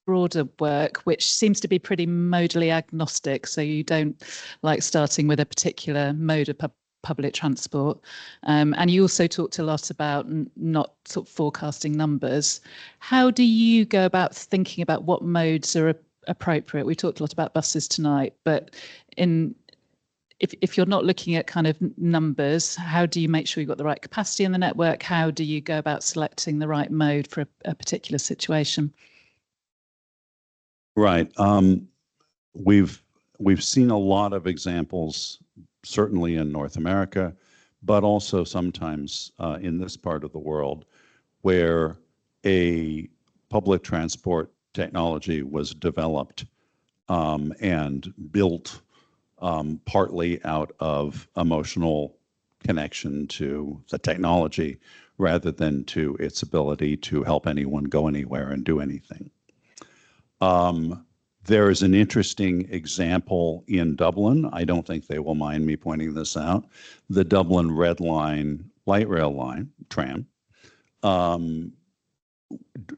broader work, which seems to be pretty modally agnostic. So you don't like starting with a particular mode of public transport. And you also talked a lot about not sort of forecasting numbers. How do you go about thinking about what modes are appropriate? We talked a lot about buses tonight, but if you're not looking at kind of numbers, how do you make sure you've got the right capacity in the network? How do you go about selecting the right mode for a particular situation? Right. We've seen a lot of examples, certainly in North America, but also sometimes in this part of the world, where a public transport technology was developed and built partly out of emotional connection to the technology rather than to its ability to help anyone go anywhere and do anything. There is an interesting example in Dublin. I don't think they will mind me pointing this out. The Dublin Red Line light rail line, tram,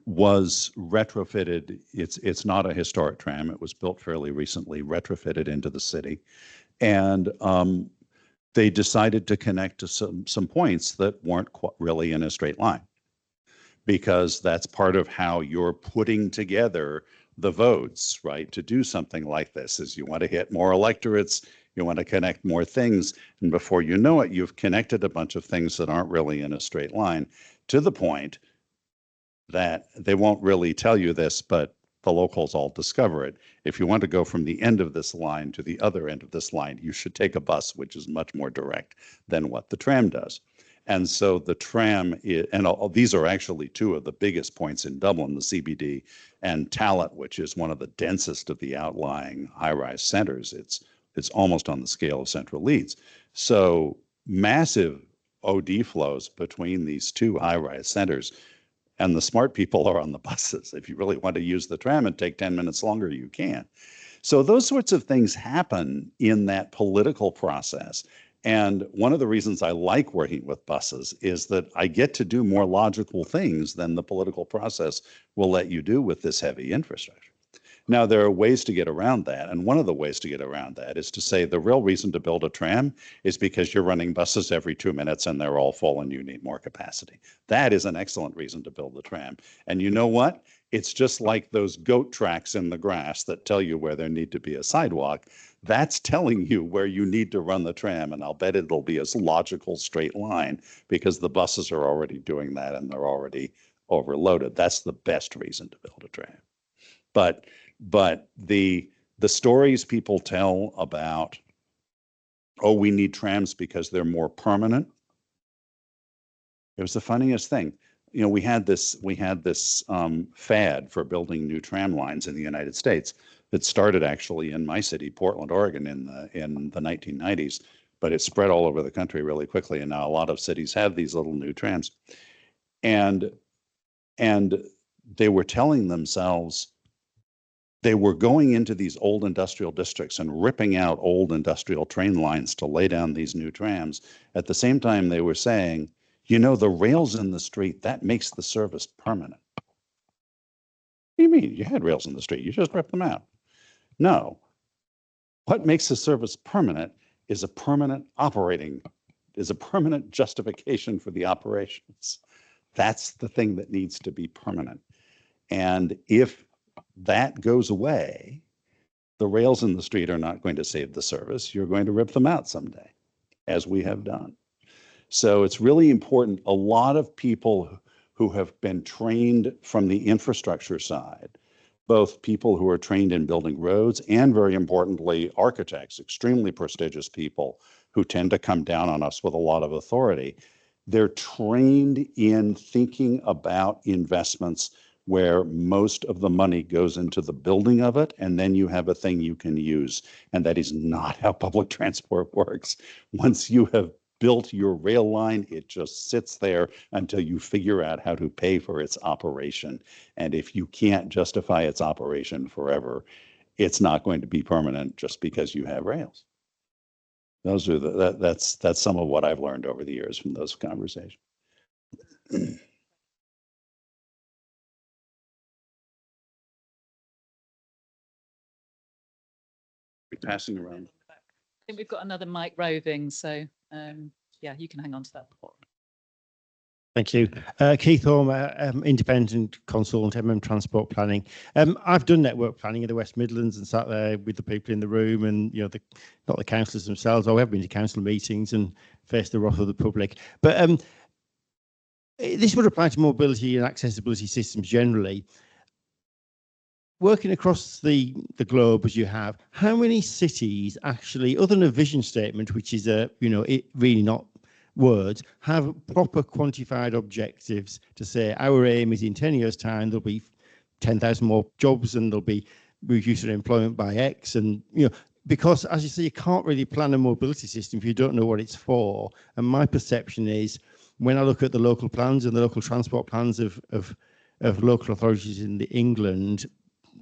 was retrofitted. It's not a historic tram. It was built fairly recently, retrofitted into the city. And they decided to connect to some points that weren't really in a straight line, because that's part of how you're putting together the votes, right? To do something like this is you want to hit more electorates, you want to connect more things. And before you know it, you've connected a bunch of things that aren't really in a straight line, to the point that they won't really tell you this, but the locals all discover it. If you want to go from the end of this line to the other end of this line, you should take a bus, which is much more direct than what the tram does. And so the tram, these are actually two of the biggest points in Dublin, the CBD and Tallaght, which is one of the densest of the outlying high-rise centers. It's almost on the scale of Central Leeds. So massive OD flows between these two high-rise centers. And the smart people are on the buses. If you really want to use the tram and take 10 minutes longer, you can. So those sorts of things happen in that political process. And one of the reasons I like working with buses is that I get to do more logical things than the political process will let you do with this heavy infrastructure. Now, there are ways to get around that. And one of the ways to get around that is to say the real reason to build a tram is because you're running buses every 2 minutes and they're all full and you need more capacity. That is an excellent reason to build the tram. And you know what? It's just like those goat tracks in the grass that tell you where there need to be a sidewalk. That's telling you where you need to run the tram. And I'll bet it'll be a logical straight line because the buses are already doing that and they're already overloaded. That's the best reason to build a tram. But the stories people tell about, oh, we need trams because they're more permanent. It was the funniest thing. You know, we had this fad for building new tram lines in the United States that started actually in my city, Portland, Oregon, in the 1990s, but it spread all over the country really quickly. And now a lot of cities have these little new trams. And they were telling themselves, they were going into these old industrial districts and ripping out old industrial train lines to lay down these new trams. At the same time, they were saying, you know, the rails in the street, that makes the service permanent. What do you mean? You had rails in the street, you just ripped them out. No. What makes the service permanent is a permanent justification for the operations. That's the thing that needs to be permanent. And if that goes away, the rails in the street are not going to save the service. You're going to rip them out someday, as we have done. So it's really important. A lot of people who have been trained from the infrastructure side, both people who are trained in building roads and, very importantly, architects, extremely prestigious people who tend to come down on us with a lot of authority, they're trained in thinking about investments where most of the money goes into the building of it, and then you have a thing you can use. And that is not how public transport works. Once you have built your rail line, it just sits there until you figure out how to pay for its operation. And if you can't justify its operation forever, it's not going to be permanent just because you have rails. Those are that's some of what I've learned over the years from those conversations. Passing around. I think we've got another mic roving, so yeah, you can hang on to that. Thank you. Keith Ormer, independent consultant, Transport Planning. I've done network planning in the West Midlands and sat there with the people in the room and, you know, not the councillors themselves. I have been to council meetings and faced the wrath of the public. But this would apply to mobility and accessibility systems generally. Working across the globe as you have, how many cities actually, other than a vision statement, which is it really not words, have proper quantified objectives to say our aim is in 10 years time there'll be 10,000 more jobs and there'll be reduced unemployment by X, and because as you say, you can't really plan a mobility system if you don't know what it's for. And my perception is, when I look at the local plans and the local transport plans of local authorities in England,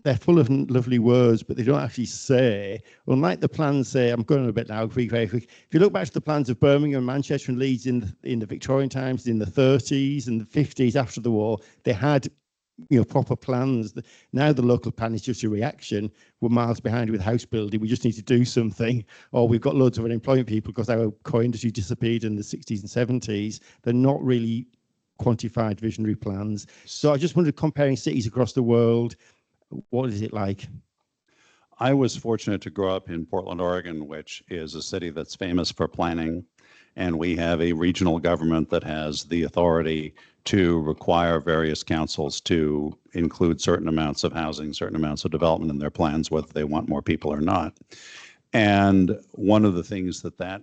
they're full of lovely words, but they don't actually say, unlike the plans say, I'm going a bit now, very quick. If you look back to the plans of Birmingham, Manchester and Leeds in the Victorian times, in the 30s and the 50s after the war, they had proper plans. Now the local plan is just a reaction. We're miles behind with house building. We just need to do something. Or we've got loads of unemployment people because our core industry disappeared in the 60s and 70s. They're not really quantified visionary plans. So I just wondered, comparing cities across the world, what is it like? I was fortunate to grow up in Portland, Oregon, which is a city that's famous for planning. And we have a regional government that has the authority to require various councils to include certain amounts of housing, certain amounts of development in their plans, whether they want more people or not. And one of the things that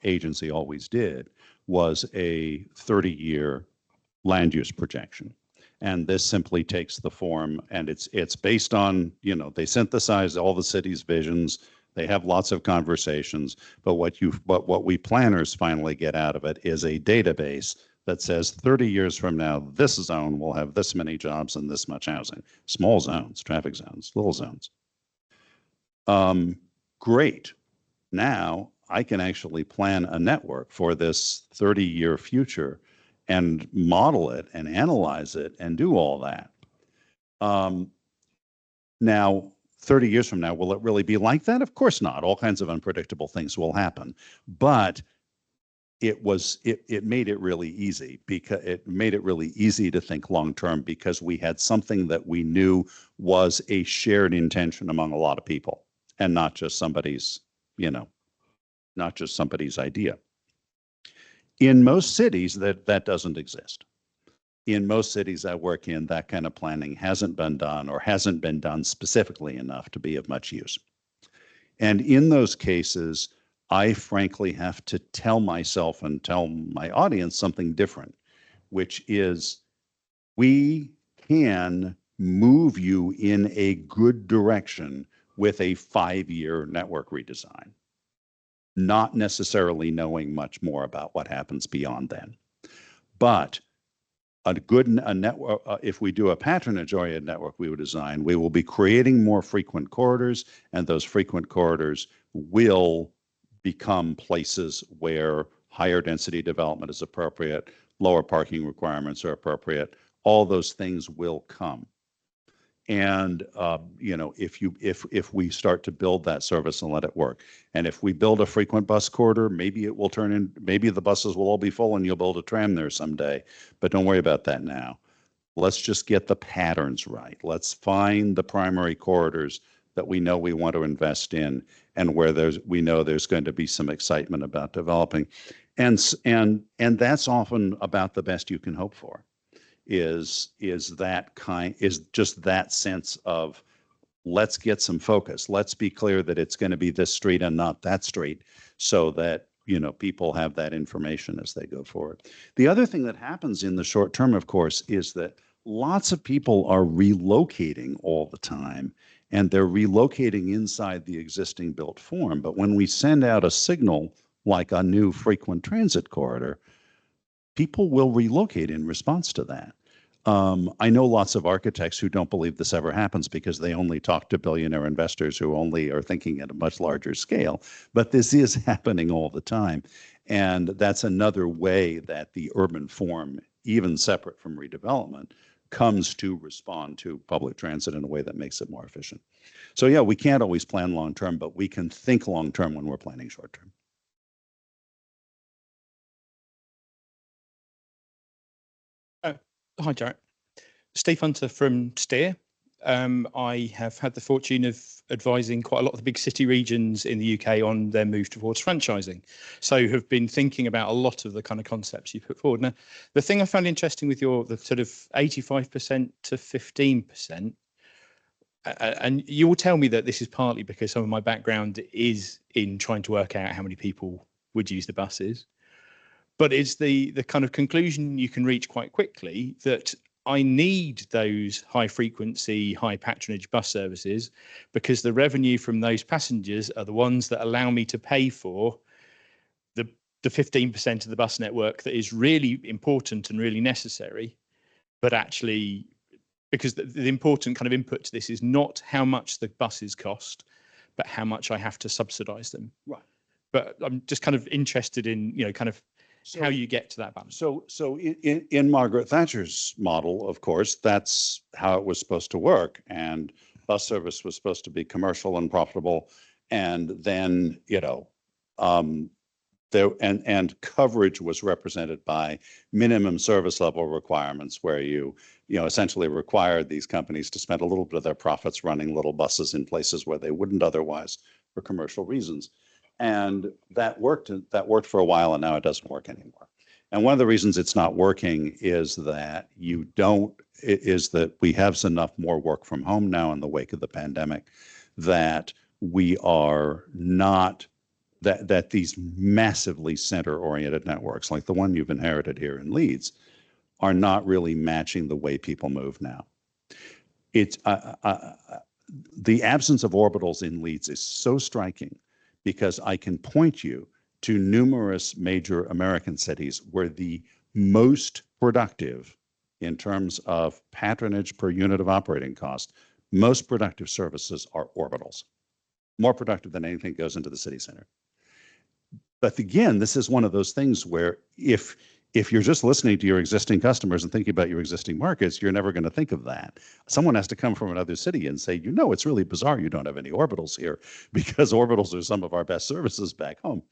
agency always did was a 30-year land use projection. And this simply takes the form, and it's based on, they synthesize all the city's visions. They have lots of conversations, but what we planners finally get out of it is a database that says 30 years from now, this zone will have this many jobs and this much housing. Small zones, traffic zones, little zones. Great. Now I can actually plan a network for this 30-year future and model it and analyze it and do all that. Now, 30 years from now, will it really be like that? Of course not. All kinds of unpredictable things will happen. But it made it really easy, because it made it really easy to think long term, because we had something that we knew was a shared intention among a lot of people, and not just somebody's, not just somebody's idea. In most cities, that doesn't exist. In most cities I work in, that kind of planning hasn't been done, or hasn't been done specifically enough to be of much use. And in those cases, I frankly have to tell myself and tell my audience something different, which is, we can move you in a good direction with a 5-year network redesign, not necessarily knowing much more about what happens beyond then. But a network, if we do a patronage-oriented network we would design, we will be creating more frequent corridors, and those frequent corridors will become places where higher density development is appropriate, lower parking requirements are appropriate. All those things will come. And if we start to build that service and let it work, and if we build a frequent bus corridor, maybe it will maybe the buses will all be full and you'll build a tram there someday. But don't worry about that now. Let's just get the patterns right. Let's find the primary corridors that we know we want to invest in, and where we know there's going to be some excitement about developing, and that's often about the best you can hope for. Is just that sense of, let's get some focus. Let's be clear that it's going to be this street and not that street, so that people have that information as they go forward. The other thing that happens in the short term, of course, is that lots of people are relocating all the time, and they're relocating inside the existing built form. But when we send out a signal like a new frequent transit corridor, people will relocate in response to that. I know lots of architects who don't believe this ever happens because they only talk to billionaire investors who only are thinking at a much larger scale. But this is happening all the time. And that's another way that the urban form, even separate from redevelopment, comes to respond to public transit in a way that makes it more efficient. So yeah, we can't always plan long term, but we can think long term when we're planning short term. Hi, Jarrett. Steve Hunter from Steer. I have had the fortune of advising quite a lot of the big city regions in the UK on their move towards franchising. So have been thinking about a lot of the kind of concepts you put forward. Now, the thing I found interesting with the sort of 85% to 15%, and you will tell me that this is partly because some of my background is in trying to work out how many people would use the buses. But it's the kind of conclusion you can reach quite quickly that I need those high frequency, high patronage bus services because the revenue from those passengers are the ones that allow me to pay for the 15% of the bus network that is really important and really necessary. But actually, because the important kind of input to this is not how much the buses cost, but how much I have to subsidize them. Right. But I'm just kind of interested in, kind of how you get to that balance. So in Margaret Thatcher's model, of course, that's how it was supposed to work. And bus service was supposed to be commercial and profitable. And then, and coverage was represented by minimum service level requirements where you essentially required these companies to spend a little bit of their profits running little buses in places where they wouldn't otherwise for commercial reasons. And that worked for a while, and now it doesn't work anymore. And one of the reasons it's not working is that we have enough more work from home now in the wake of the pandemic that we are not, that these massively center-oriented networks, like the one you've inherited here in Leeds, are not really matching the way people move now. It's the absence of orbitals in Leeds is so striking because I can point you to numerous major American cities where the most productive in terms of patronage per unit of operating cost, most productive services are orbitals, more productive than anything goes into the city center. But again, this is one of those things where if you're just listening to your existing customers and thinking about your existing markets, you're never going to think of that. Someone has to come from another city and say, it's really bizarre you don't have any orbitals here because orbitals are some of our best services back home.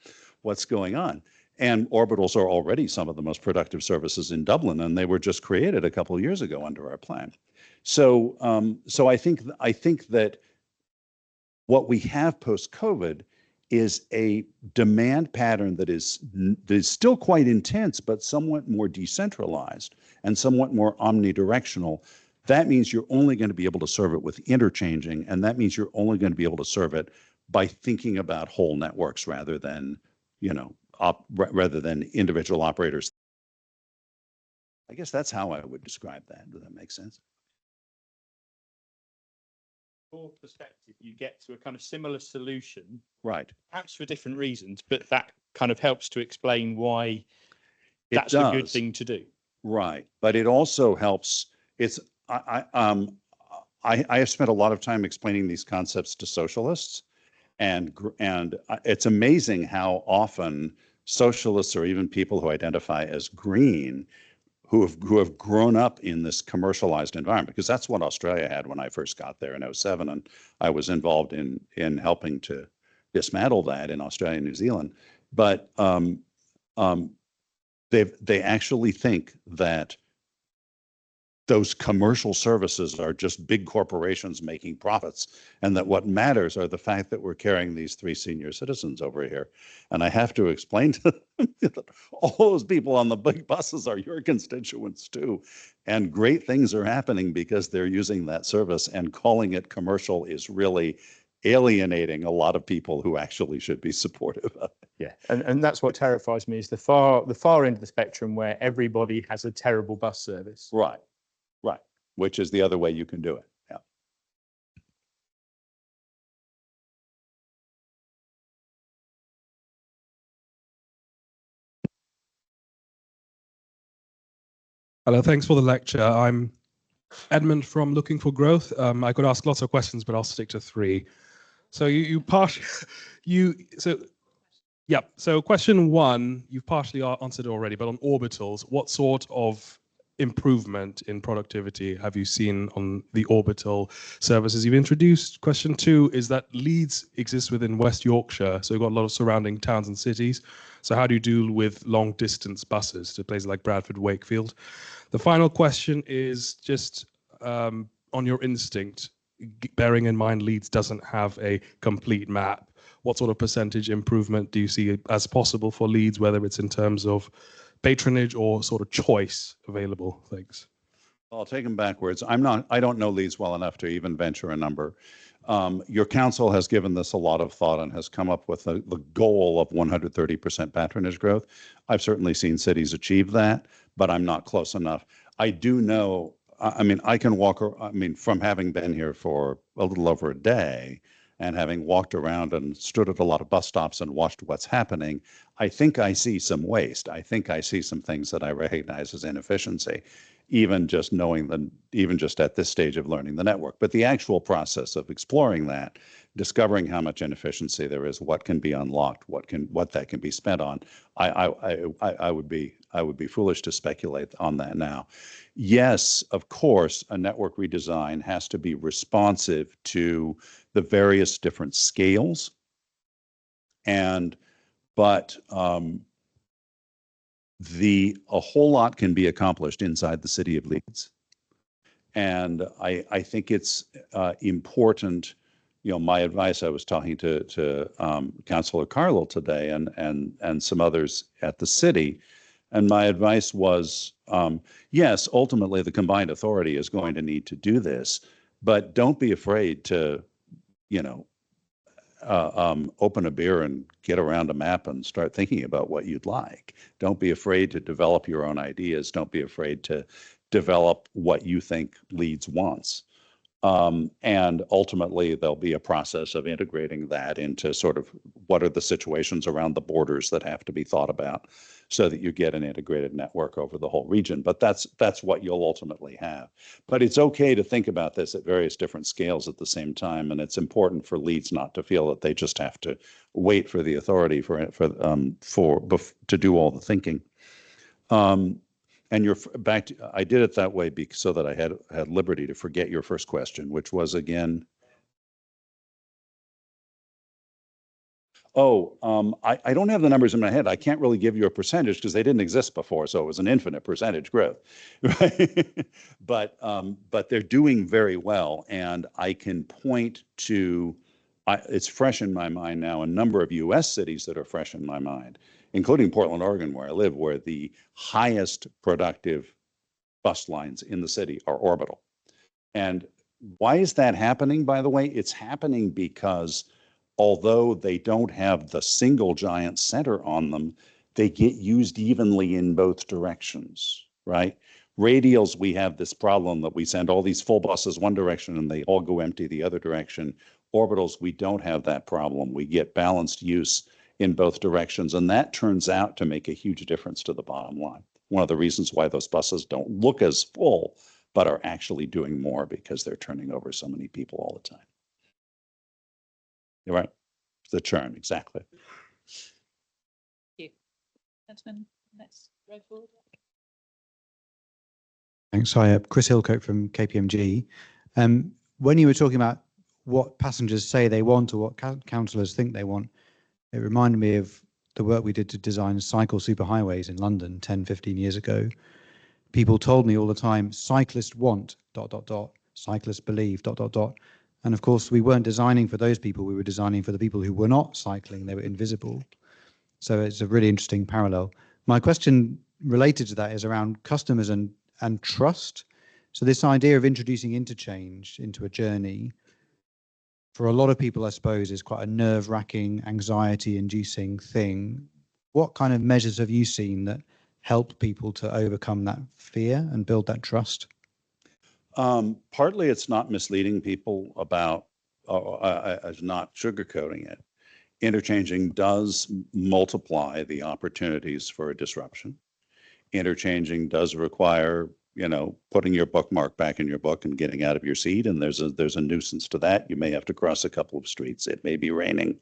What's going on? And orbitals are already some of the most productive services in Dublin, and they were just created a couple of years ago under our plan. So I think that what we have post-COVID is a demand pattern that is still quite intense, but somewhat more decentralized and somewhat more omnidirectional. That means you're only going to be able to serve it with interchanging, and that means you're only going to be able to serve it by thinking about whole networks rather than, individual operators. I guess that's how I would describe that. Does that make sense? Your perspective, you get to a kind of similar solution, right? Perhaps for different reasons, but that kind of helps to explain why that's a good thing to do, right? But it also helps. I have spent a lot of time explaining these concepts to socialists, and it's amazing how often socialists or even people who identify as green, who have grown up in this commercialized environment, because that's what Australia had when I first got there in 2007, and I was involved in helping to dismantle that in Australia and New Zealand. But they actually think that those commercial services are just big corporations making profits, and that what matters are the fact that we're carrying these 3 senior citizens over here. And I have to explain to them that all those people on the big buses are your constituents too. And great things are happening because they're using that service, and calling it commercial is really alienating a lot of people who actually should be supportive of it. Yeah, and that's what terrifies me, is the far end of the spectrum where everybody has a terrible bus service. Right. Right, which is the other way you can do it. Yeah. Hello, thanks for the lecture. I'm Edmund from Looking for Growth. I could ask lots of questions, but I'll stick to 3. So So question 1, you've partially answered already, but on orbitals, what sort of improvement in productivity have you seen on the orbital services you've introduced? Question 2 is that Leeds exists within West Yorkshire, so you've got a lot of surrounding towns and cities. So how do you deal with long distance buses to places like Bradford, Wakefield? The final question is just on your instinct, bearing in mind Leeds doesn't have a complete map. What sort of percentage improvement do you see as possible for Leeds, whether it's in terms of patronage or sort of choice available? Thanks. I'll take them backwards. I don't know Leeds well enough to even venture a number. Your council has given this a lot of thought and has come up with the goal of 130% patronage growth. I've certainly seen cities achieve that, but I'm not close enough. I do know, I mean, I can walk, I mean, from having been here for a little over a day and having walked around and stood at a lot of bus stops and watched what's happening, I think I see some waste. I think I see some things that I recognize as inefficiency, even just even just at this stage of learning the network. But the actual process of exploring that, discovering how much inefficiency there is, what can be unlocked, what that can be spent on, I would be foolish to speculate on that now. Yes, of course, a network redesign has to be responsive to the various different scales, but a whole lot can be accomplished inside the city of Leeds. And I think it's important, you know, my advice, I was talking to Councillor Carlow today and some others at the city, and my advice was, yes, ultimately the combined authority is going to need to do this, but don't be afraid to, you know, open a beer and get around a map and start thinking about what you'd like. Don't be afraid to develop your own ideas. Don't be afraid to develop what you think Leeds wants. And ultimately, there'll be a process of integrating that into sort of what are the situations around the borders that have to be thought about so that you get an integrated network over the whole region. But that's what you'll ultimately have. But it's okay to think about this at various different scales at the same time. And it's important for Leeds not to feel that they just have to wait for the authority to do all the thinking. And you're back to, I did it that way so that I had liberty to forget your first question, which was again. I don't have the numbers in my head. I can't really give you a percentage because they didn't exist before, so it was an infinite percentage growth. Right? But they're doing very well, and I can point to. It's fresh in my mind now. A number of U.S. cities that are fresh in my mind, including Portland, Oregon, where I live, where the highest productive bus lines in the city are orbital. And why is that happening, by the way? It's happening because although they don't have the single giant center on them, they get used evenly in both directions, right? Radials, we have this problem that we send all these full buses one direction and they all go empty the other direction. Orbitals, we don't have that problem. We get balanced use in both directions, and that turns out to make a huge difference to the bottom line. One of the reasons why those buses don't look as full, but are actually doing more because they're turning over so many people all the time. You're right. The churn, exactly. Thank you. Gentlemen, next, right forward. Thanks. Hi, Chris Hillcoat from KPMG. When you were talking about what passengers say they want or what councillors think they want, it reminded me of the work we did to design cycle superhighways in London 10, 15 years ago. People told me all the time, cyclists want ... cyclists believe ... And of course, we weren't designing for those people. We were designing for the people who were not cycling. They were invisible. So it's a really interesting parallel. My question related to that is around customers and trust. So this idea of introducing interchange into a journey, for a lot of people, I suppose, is quite a nerve-wracking, anxiety-inducing thing. What kind of measures have you seen that help people to overcome that fear and build that trust? Partly it's not misleading people about, not sugarcoating it. Interchanging does multiply the opportunities for a disruption. Interchanging does require putting your bookmark back in your book and getting out of your seat, and there's a nuisance to that. You may have to cross a couple of streets. It may be raining.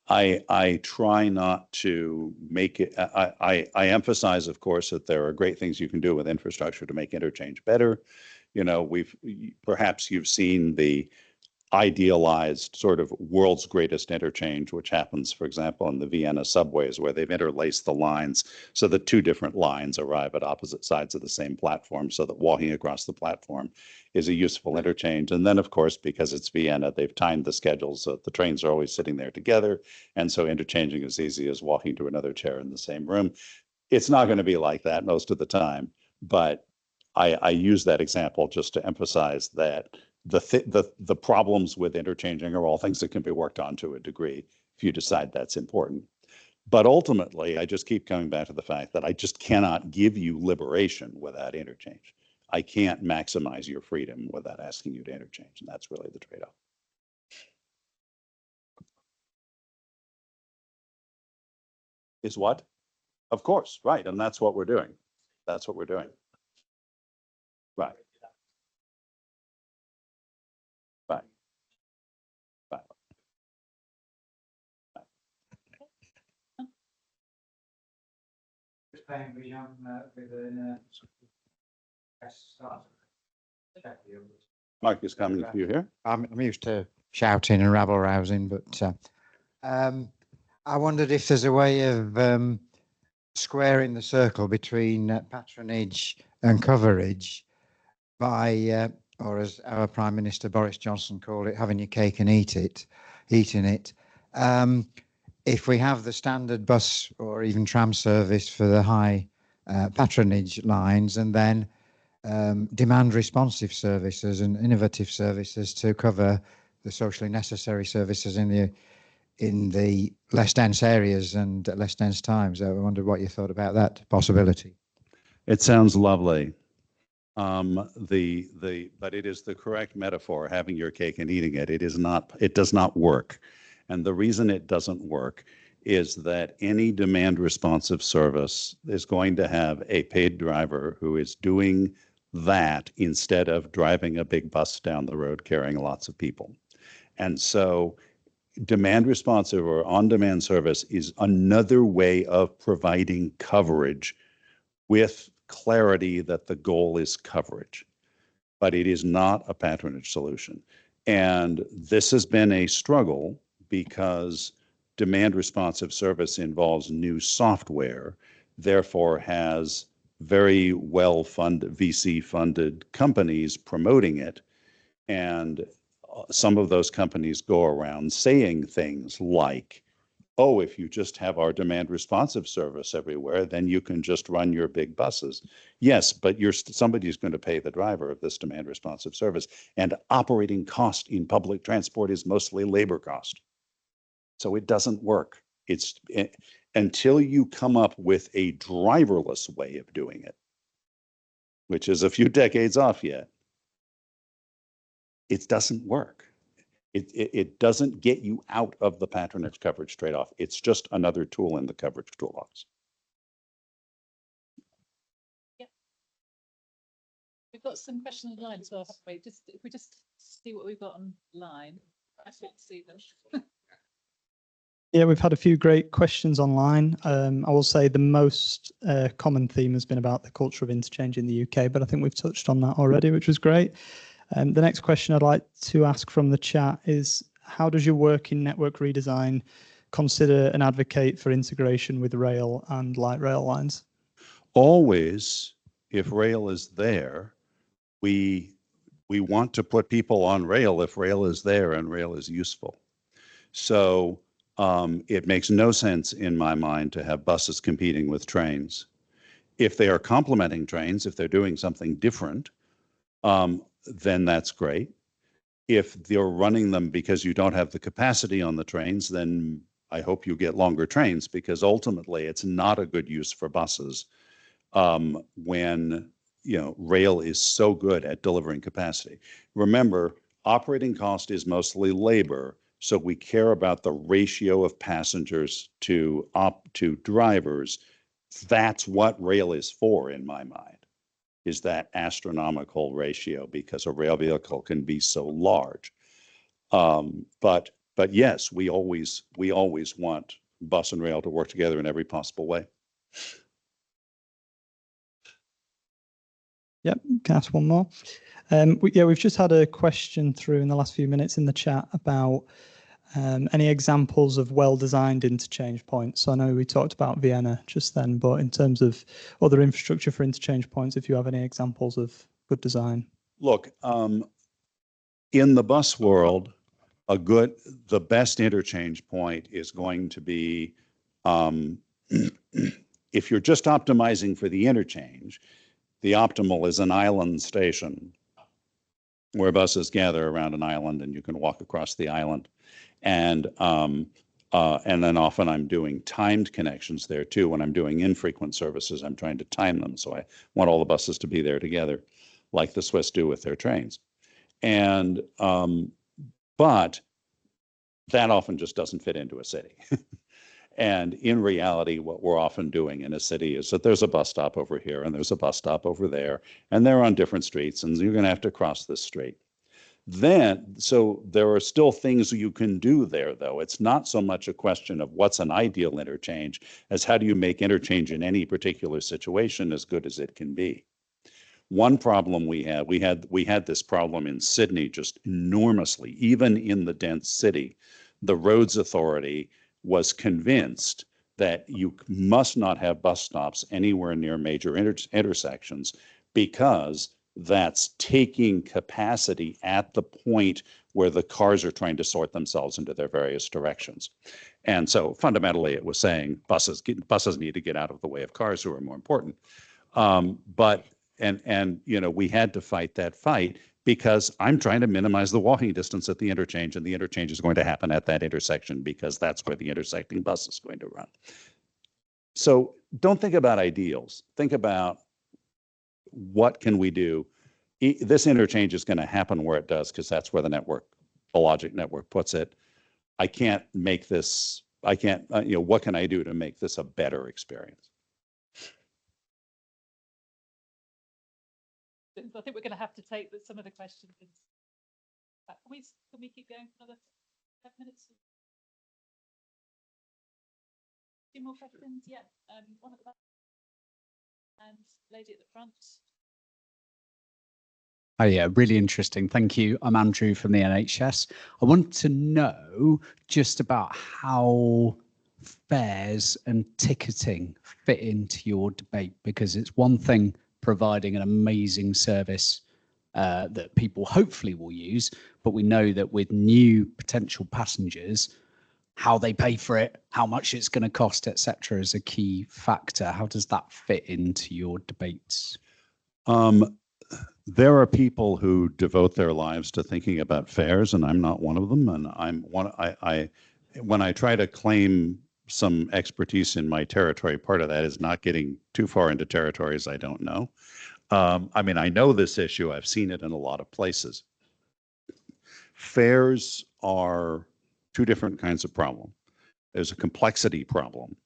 I try not to make it. I emphasize, of course, that there are great things you can do with infrastructure to make interchange better. Perhaps you've seen the idealized sort of world's greatest interchange, which happens, for example, in the Vienna subways, where they've interlaced the lines so that two different lines arrive at opposite sides of the same platform, so that walking across the platform is a useful interchange. And then, of course, because it's Vienna, they've timed the schedules so that the trains are always sitting there together. And so interchanging is easy as walking to another chair in the same room. It's not going to be like that most of the time, but I use that example just to emphasize that the problems with interchanging are all things that can be worked on to a degree if you decide that's important. But ultimately, I just keep coming back to the fact that I just cannot give you liberation without interchange. I can't maximize your freedom without asking you to interchange, and that's really the trade-off. Is what? Of course, right, and that's what we're doing. That's what we're doing. Right. Right. Right. Mark is coming to you here. I'm used to shouting and rabble rousing, but I wondered if there's a way of squaring the circle between patronage and coverage by, or as our Prime Minister Boris Johnson called it, having your cake and eating it. If we have the standard bus or even tram service for the high patronage lines, and then demand responsive services and innovative services to cover the socially necessary services in the less dense areas and at less dense times. I wondered what you thought about that possibility. It sounds lovely. But it is the correct metaphor, having your cake and eating it. It does not work. And the reason it doesn't work is that any demand responsive service is going to have a paid driver who is doing that instead of driving a big bus down the road carrying lots of people. And so demand responsive or on-demand service is another way of providing coverage with clarity that the goal is coverage, but it is not a patronage solution. And this has been a struggle because demand responsive service involves new software, therefore has very well-funded, VC-funded companies promoting it. And some of those companies go around saying things like, oh, if you just have our demand responsive service everywhere, then you can just run your big buses. Yes, but somebody's going to pay the driver of this demand responsive service. And operating cost in public transport is mostly labor cost. So it doesn't work. Until you come up with a driverless way of doing it, which is a few decades off yet, it doesn't work. It doesn't get you out of the patronage coverage trade-off. It's just another tool in the coverage toolbox. Yeah. We've got some questions online as well, haven't we? If we just see what we've got online, I should see them. Yeah, we've had a few great questions online. I will say the most common theme has been about the culture of interchange in the UK, but I think we've touched on that already, which was great. The next question I'd like to ask from the chat is, how does your work in network redesign consider and advocate for integration with rail and light rail lines? Always, if rail is there, we want to put people on rail if rail is there and rail is useful. So it makes no sense in my mind to have buses competing with trains. If they are complementing trains, if they're doing something different, then that's great. If they're running them because you don't have the capacity on the trains, then I hope you get longer trains, because ultimately it's not a good use for buses when rail is so good at delivering capacity. Remember, operating cost is mostly labor, so we care about the ratio of passengers to drivers. That's what rail is for, in my mind. is that astronomical ratio because a rail vehicle can be so large. But yes, we always want bus and rail to work together in every possible way. Yep, can I ask one more? We've just had a question through in the last few minutes in the chat about any examples of well-designed interchange points. So I know we talked about Vienna just then, but in terms of other infrastructure for interchange points, if you have any examples of good design. Look, in the bus world, the best interchange point is going to be, if you're just optimizing for the interchange, the optimal is an island station where buses gather around an island and you can walk across the island. And then often I'm doing timed connections there too. When I'm doing infrequent services, I'm trying to time them. So I want all the buses to be there together, like the Swiss do with their trains. And but that often just doesn't fit into a city. And in reality, what we're often doing in a city is that there's a bus stop over here and there's a bus stop over there, and they're on different streets, and you're going to have to cross this street. So there are still things you can do there, though. It's not so much a question of what's an ideal interchange as how do you make interchange in any particular situation as good as it can be. One problem we had this problem in Sydney just enormously, even in the dense city. The roads authority was convinced that you must not have bus stops anywhere near major intersections because that's taking capacity at the point where the cars are trying to sort themselves into their various directions. And so fundamentally it was saying buses need to get out of the way of cars who are more important. But we had to fight that fight because I'm trying to minimize the walking distance at the interchange, and the interchange is going to happen at that intersection because that's where the intersecting bus is going to run. So don't think about ideals. Think about what can we do. This interchange is going to happen where it does because that's where the logic network puts it. I can't make this, what can I do to make this a better experience? I think we're going to have to take some of the questions. Can we keep going for another 5 minutes? 2 more questions? Yeah. One at the back. And lady at the front. Oh yeah, really interesting. Thank you. I'm Andrew from the NHS. I want to know just about how fares and ticketing fit into your debate, because it's one thing providing an amazing service that people hopefully will use, but we know that with new potential passengers, how they pay for it, how much it's going to cost, etc., is a key factor. How does that fit into your debates? There are people who devote their lives to thinking about fares, and I'm not one of them. And when I try to claim some expertise in my territory, part of that is not getting too far into territories I don't know. I know this issue. I've seen it in a lot of places. Fares are 2 different kinds of problem. There's a complexity problem,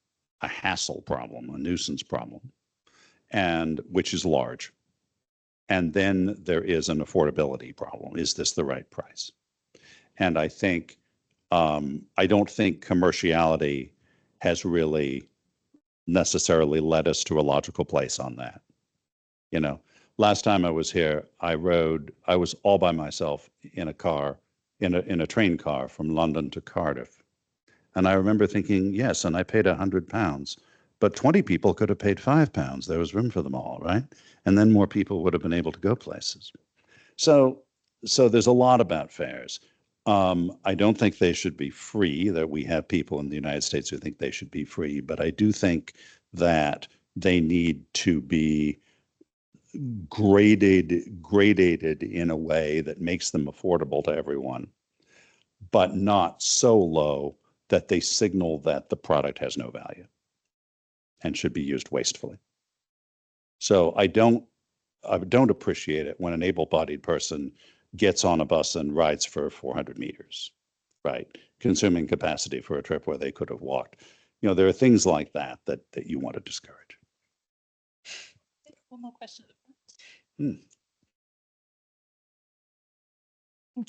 a hassle problem, a nuisance problem, and which is large. And then there is an affordability problem. Is this the right price? And I think, I don't think commerciality has really necessarily led us to a logical place on that. Last time I was here, I was all by myself in a car, in a train car from London to Cardiff. And I remember thinking, yes, and I paid £100, but 20 people could have paid £5. There was room for them all, right? And then more people would have been able to go places. So there's a lot about fares. I don't think they should be free, that we have people in the United States who think they should be free, but I do think that they need to be gradated in a way that makes them affordable to everyone, but not so low that they signal that the product has no value and should be used wastefully. So I don't appreciate it when an able-bodied person gets on a bus and rides for 400 meters, right? Consuming capacity for a trip where they could have walked. There are things like that you want to discourage. One more question. Thank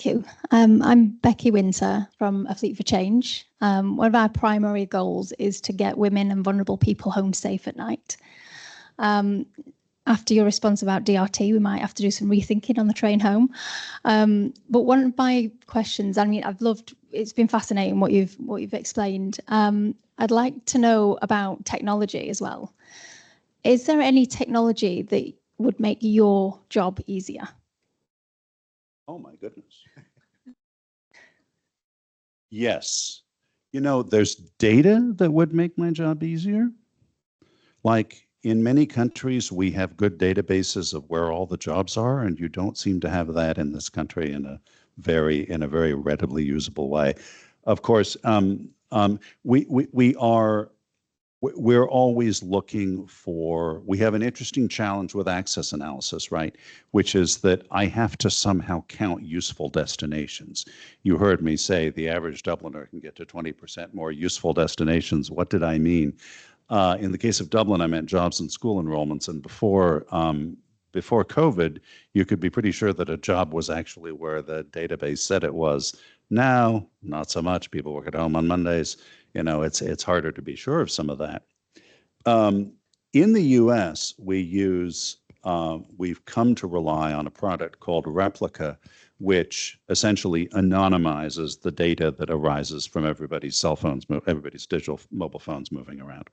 you. I'm Becky Winter from A Fleet for Change. One of our primary goals is to get women and vulnerable people home safe at night. After your response about DRT, we might have to do some rethinking on the train home. But one of my questions, I mean, it's been fascinating what you've explained. I'd like to know about technology as well. Is there any technology that would make your job easier? Oh my goodness. Yes. You know, there's data that would make my job easier. Like in many countries, we have good databases of where all the jobs are, and you don't seem to have that in this country in a very readily usable way. Of course, we're always looking for, we have an interesting challenge with access analysis, right? Which is that I have to somehow count useful destinations. You heard me say the average Dubliner can get to 20% more useful destinations. What did I mean? In the case of Dublin, I meant jobs and school enrollments. And before COVID, you could be pretty sure that a job was actually where the database said it was. Now, not so much. People work at home on Mondays. You know, it's harder to be sure of some of that. In the US, we've come to rely on a product called Replica, which essentially anonymizes the data that arises from everybody's cell phones, everybody's digital mobile phones moving around.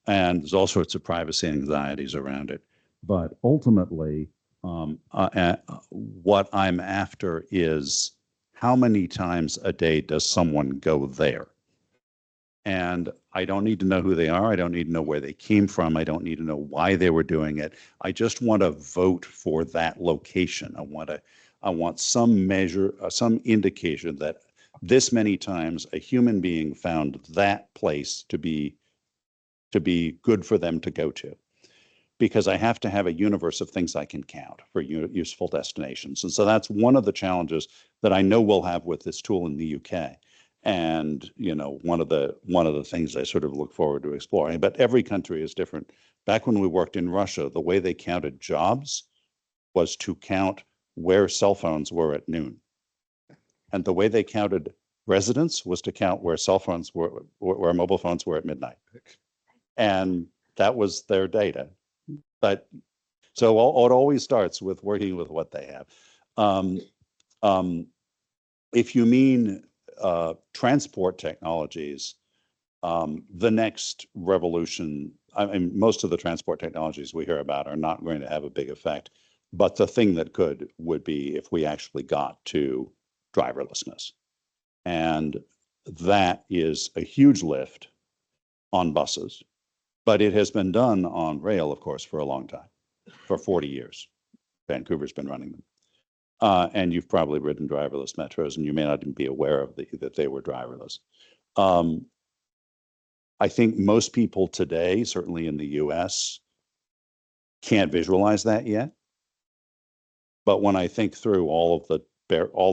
And there's all sorts of privacy anxieties around it. But ultimately, what I'm after is how many times a day does someone go there? And I don't need to know who they are. I don't need to know where they came from. I don't need to know why they were doing it. I just want to vote for that location. I want some measure, some indication that this many times a human being found that place to be good for them to go to. Because I have to have a universe of things I can count for useful destinations. And so that's one of the challenges that I know we'll have with this tool in the UK. And, you know, one of the things I sort of look forward to exploring, but every country is different. Back when we worked in Russia, the way they counted jobs was to count where cell phones were at noon. And the way they counted residents was to count where cell phones were, where mobile phones were at midnight. And that was their data. But so it always starts with working with what they have. If you mean transport technologies, the next revolution, I mean, most of the transport technologies we hear about are not going to have a big effect. But the thing that could would be if we actually got to driverlessness. And that is a huge lift on buses. But it has been done on rail, of course, for a long time, for 40 years. Vancouver's been running them. And you've probably ridden driverless metros, and you may not even be aware of that they were driverless. I think most people today, certainly in the US, can't visualize that yet. But when I think through all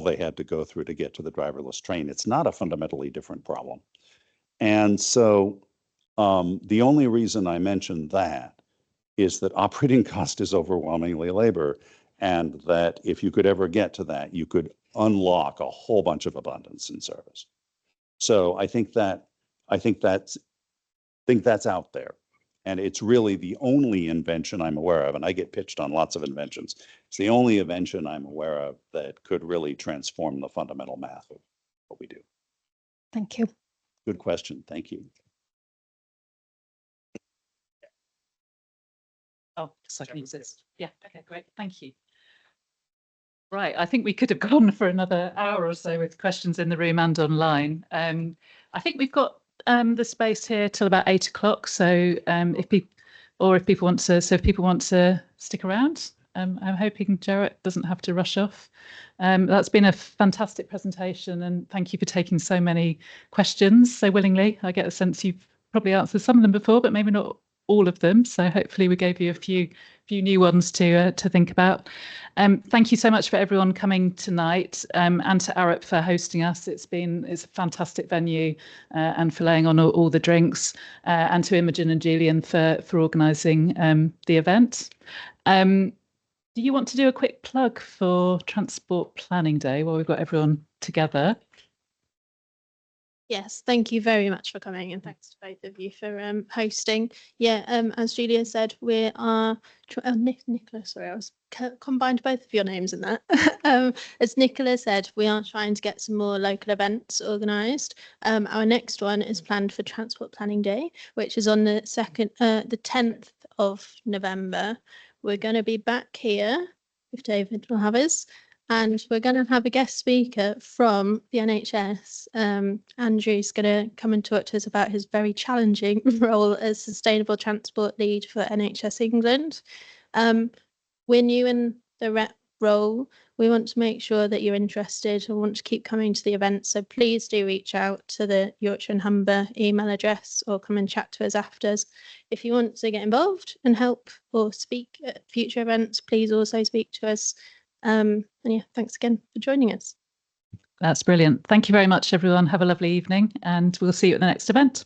they had to go through to get to the driverless train, it's not a fundamentally different problem. And so the only reason I mentioned that is that operating cost is overwhelmingly labor, and that if you could ever get to that, you could unlock a whole bunch of abundance in service. So I think that's out there. And it's really the only invention I'm aware of, and I get pitched on lots of inventions. It's the only invention I'm aware of that could really transform the fundamental math of what we do. Thank you. Good question. Thank you. Oh, so I can use this. Yeah, okay, great. Thank you. Right, I think we could have gone for another hour or so with questions in the room and online. I think we've got the space here till about 8 o'clock. So if people want to stick around, I'm hoping Jarrett doesn't have to rush off. That's been a fantastic presentation, and thank you for taking so many questions so willingly. I get a sense you've probably answered some of them before, but maybe not all of them. So hopefully we gave you a few new ones to think about. Thank you so much for everyone coming tonight, and to Arup for hosting us. It's a fantastic venue, and for laying on all the drinks, and to Imogen and Julian for organising the event. Do you want to do a quick plug for Transport Planning Day while we've got everyone together? Yes, thank you very much for coming, and thanks to both of you for hosting. Yeah, as Julia said, we are Nicola. Sorry, I was combined both of your names in that. As Nicola said, we are trying to get some more local events organised. Our next one is planned for Transport Planning Day, which is on the 10th of November. We're going to be back here, if David will have us. And we're going to have a guest speaker from the NHS. Andrew's going to come and talk to us about his very challenging role as Sustainable Transport Lead for NHS England. We're new in the rep role. We want to make sure that you're interested and want to keep coming to the event. So please do reach out to the Yorkshire and Humber email address or come and chat to us after. If you want to get involved and help or speak at future events, please also speak to us. And yeah, thanks again for joining us. That's brilliant. Thank you very much, everyone. Have a lovely evening, and we'll see you at the next event.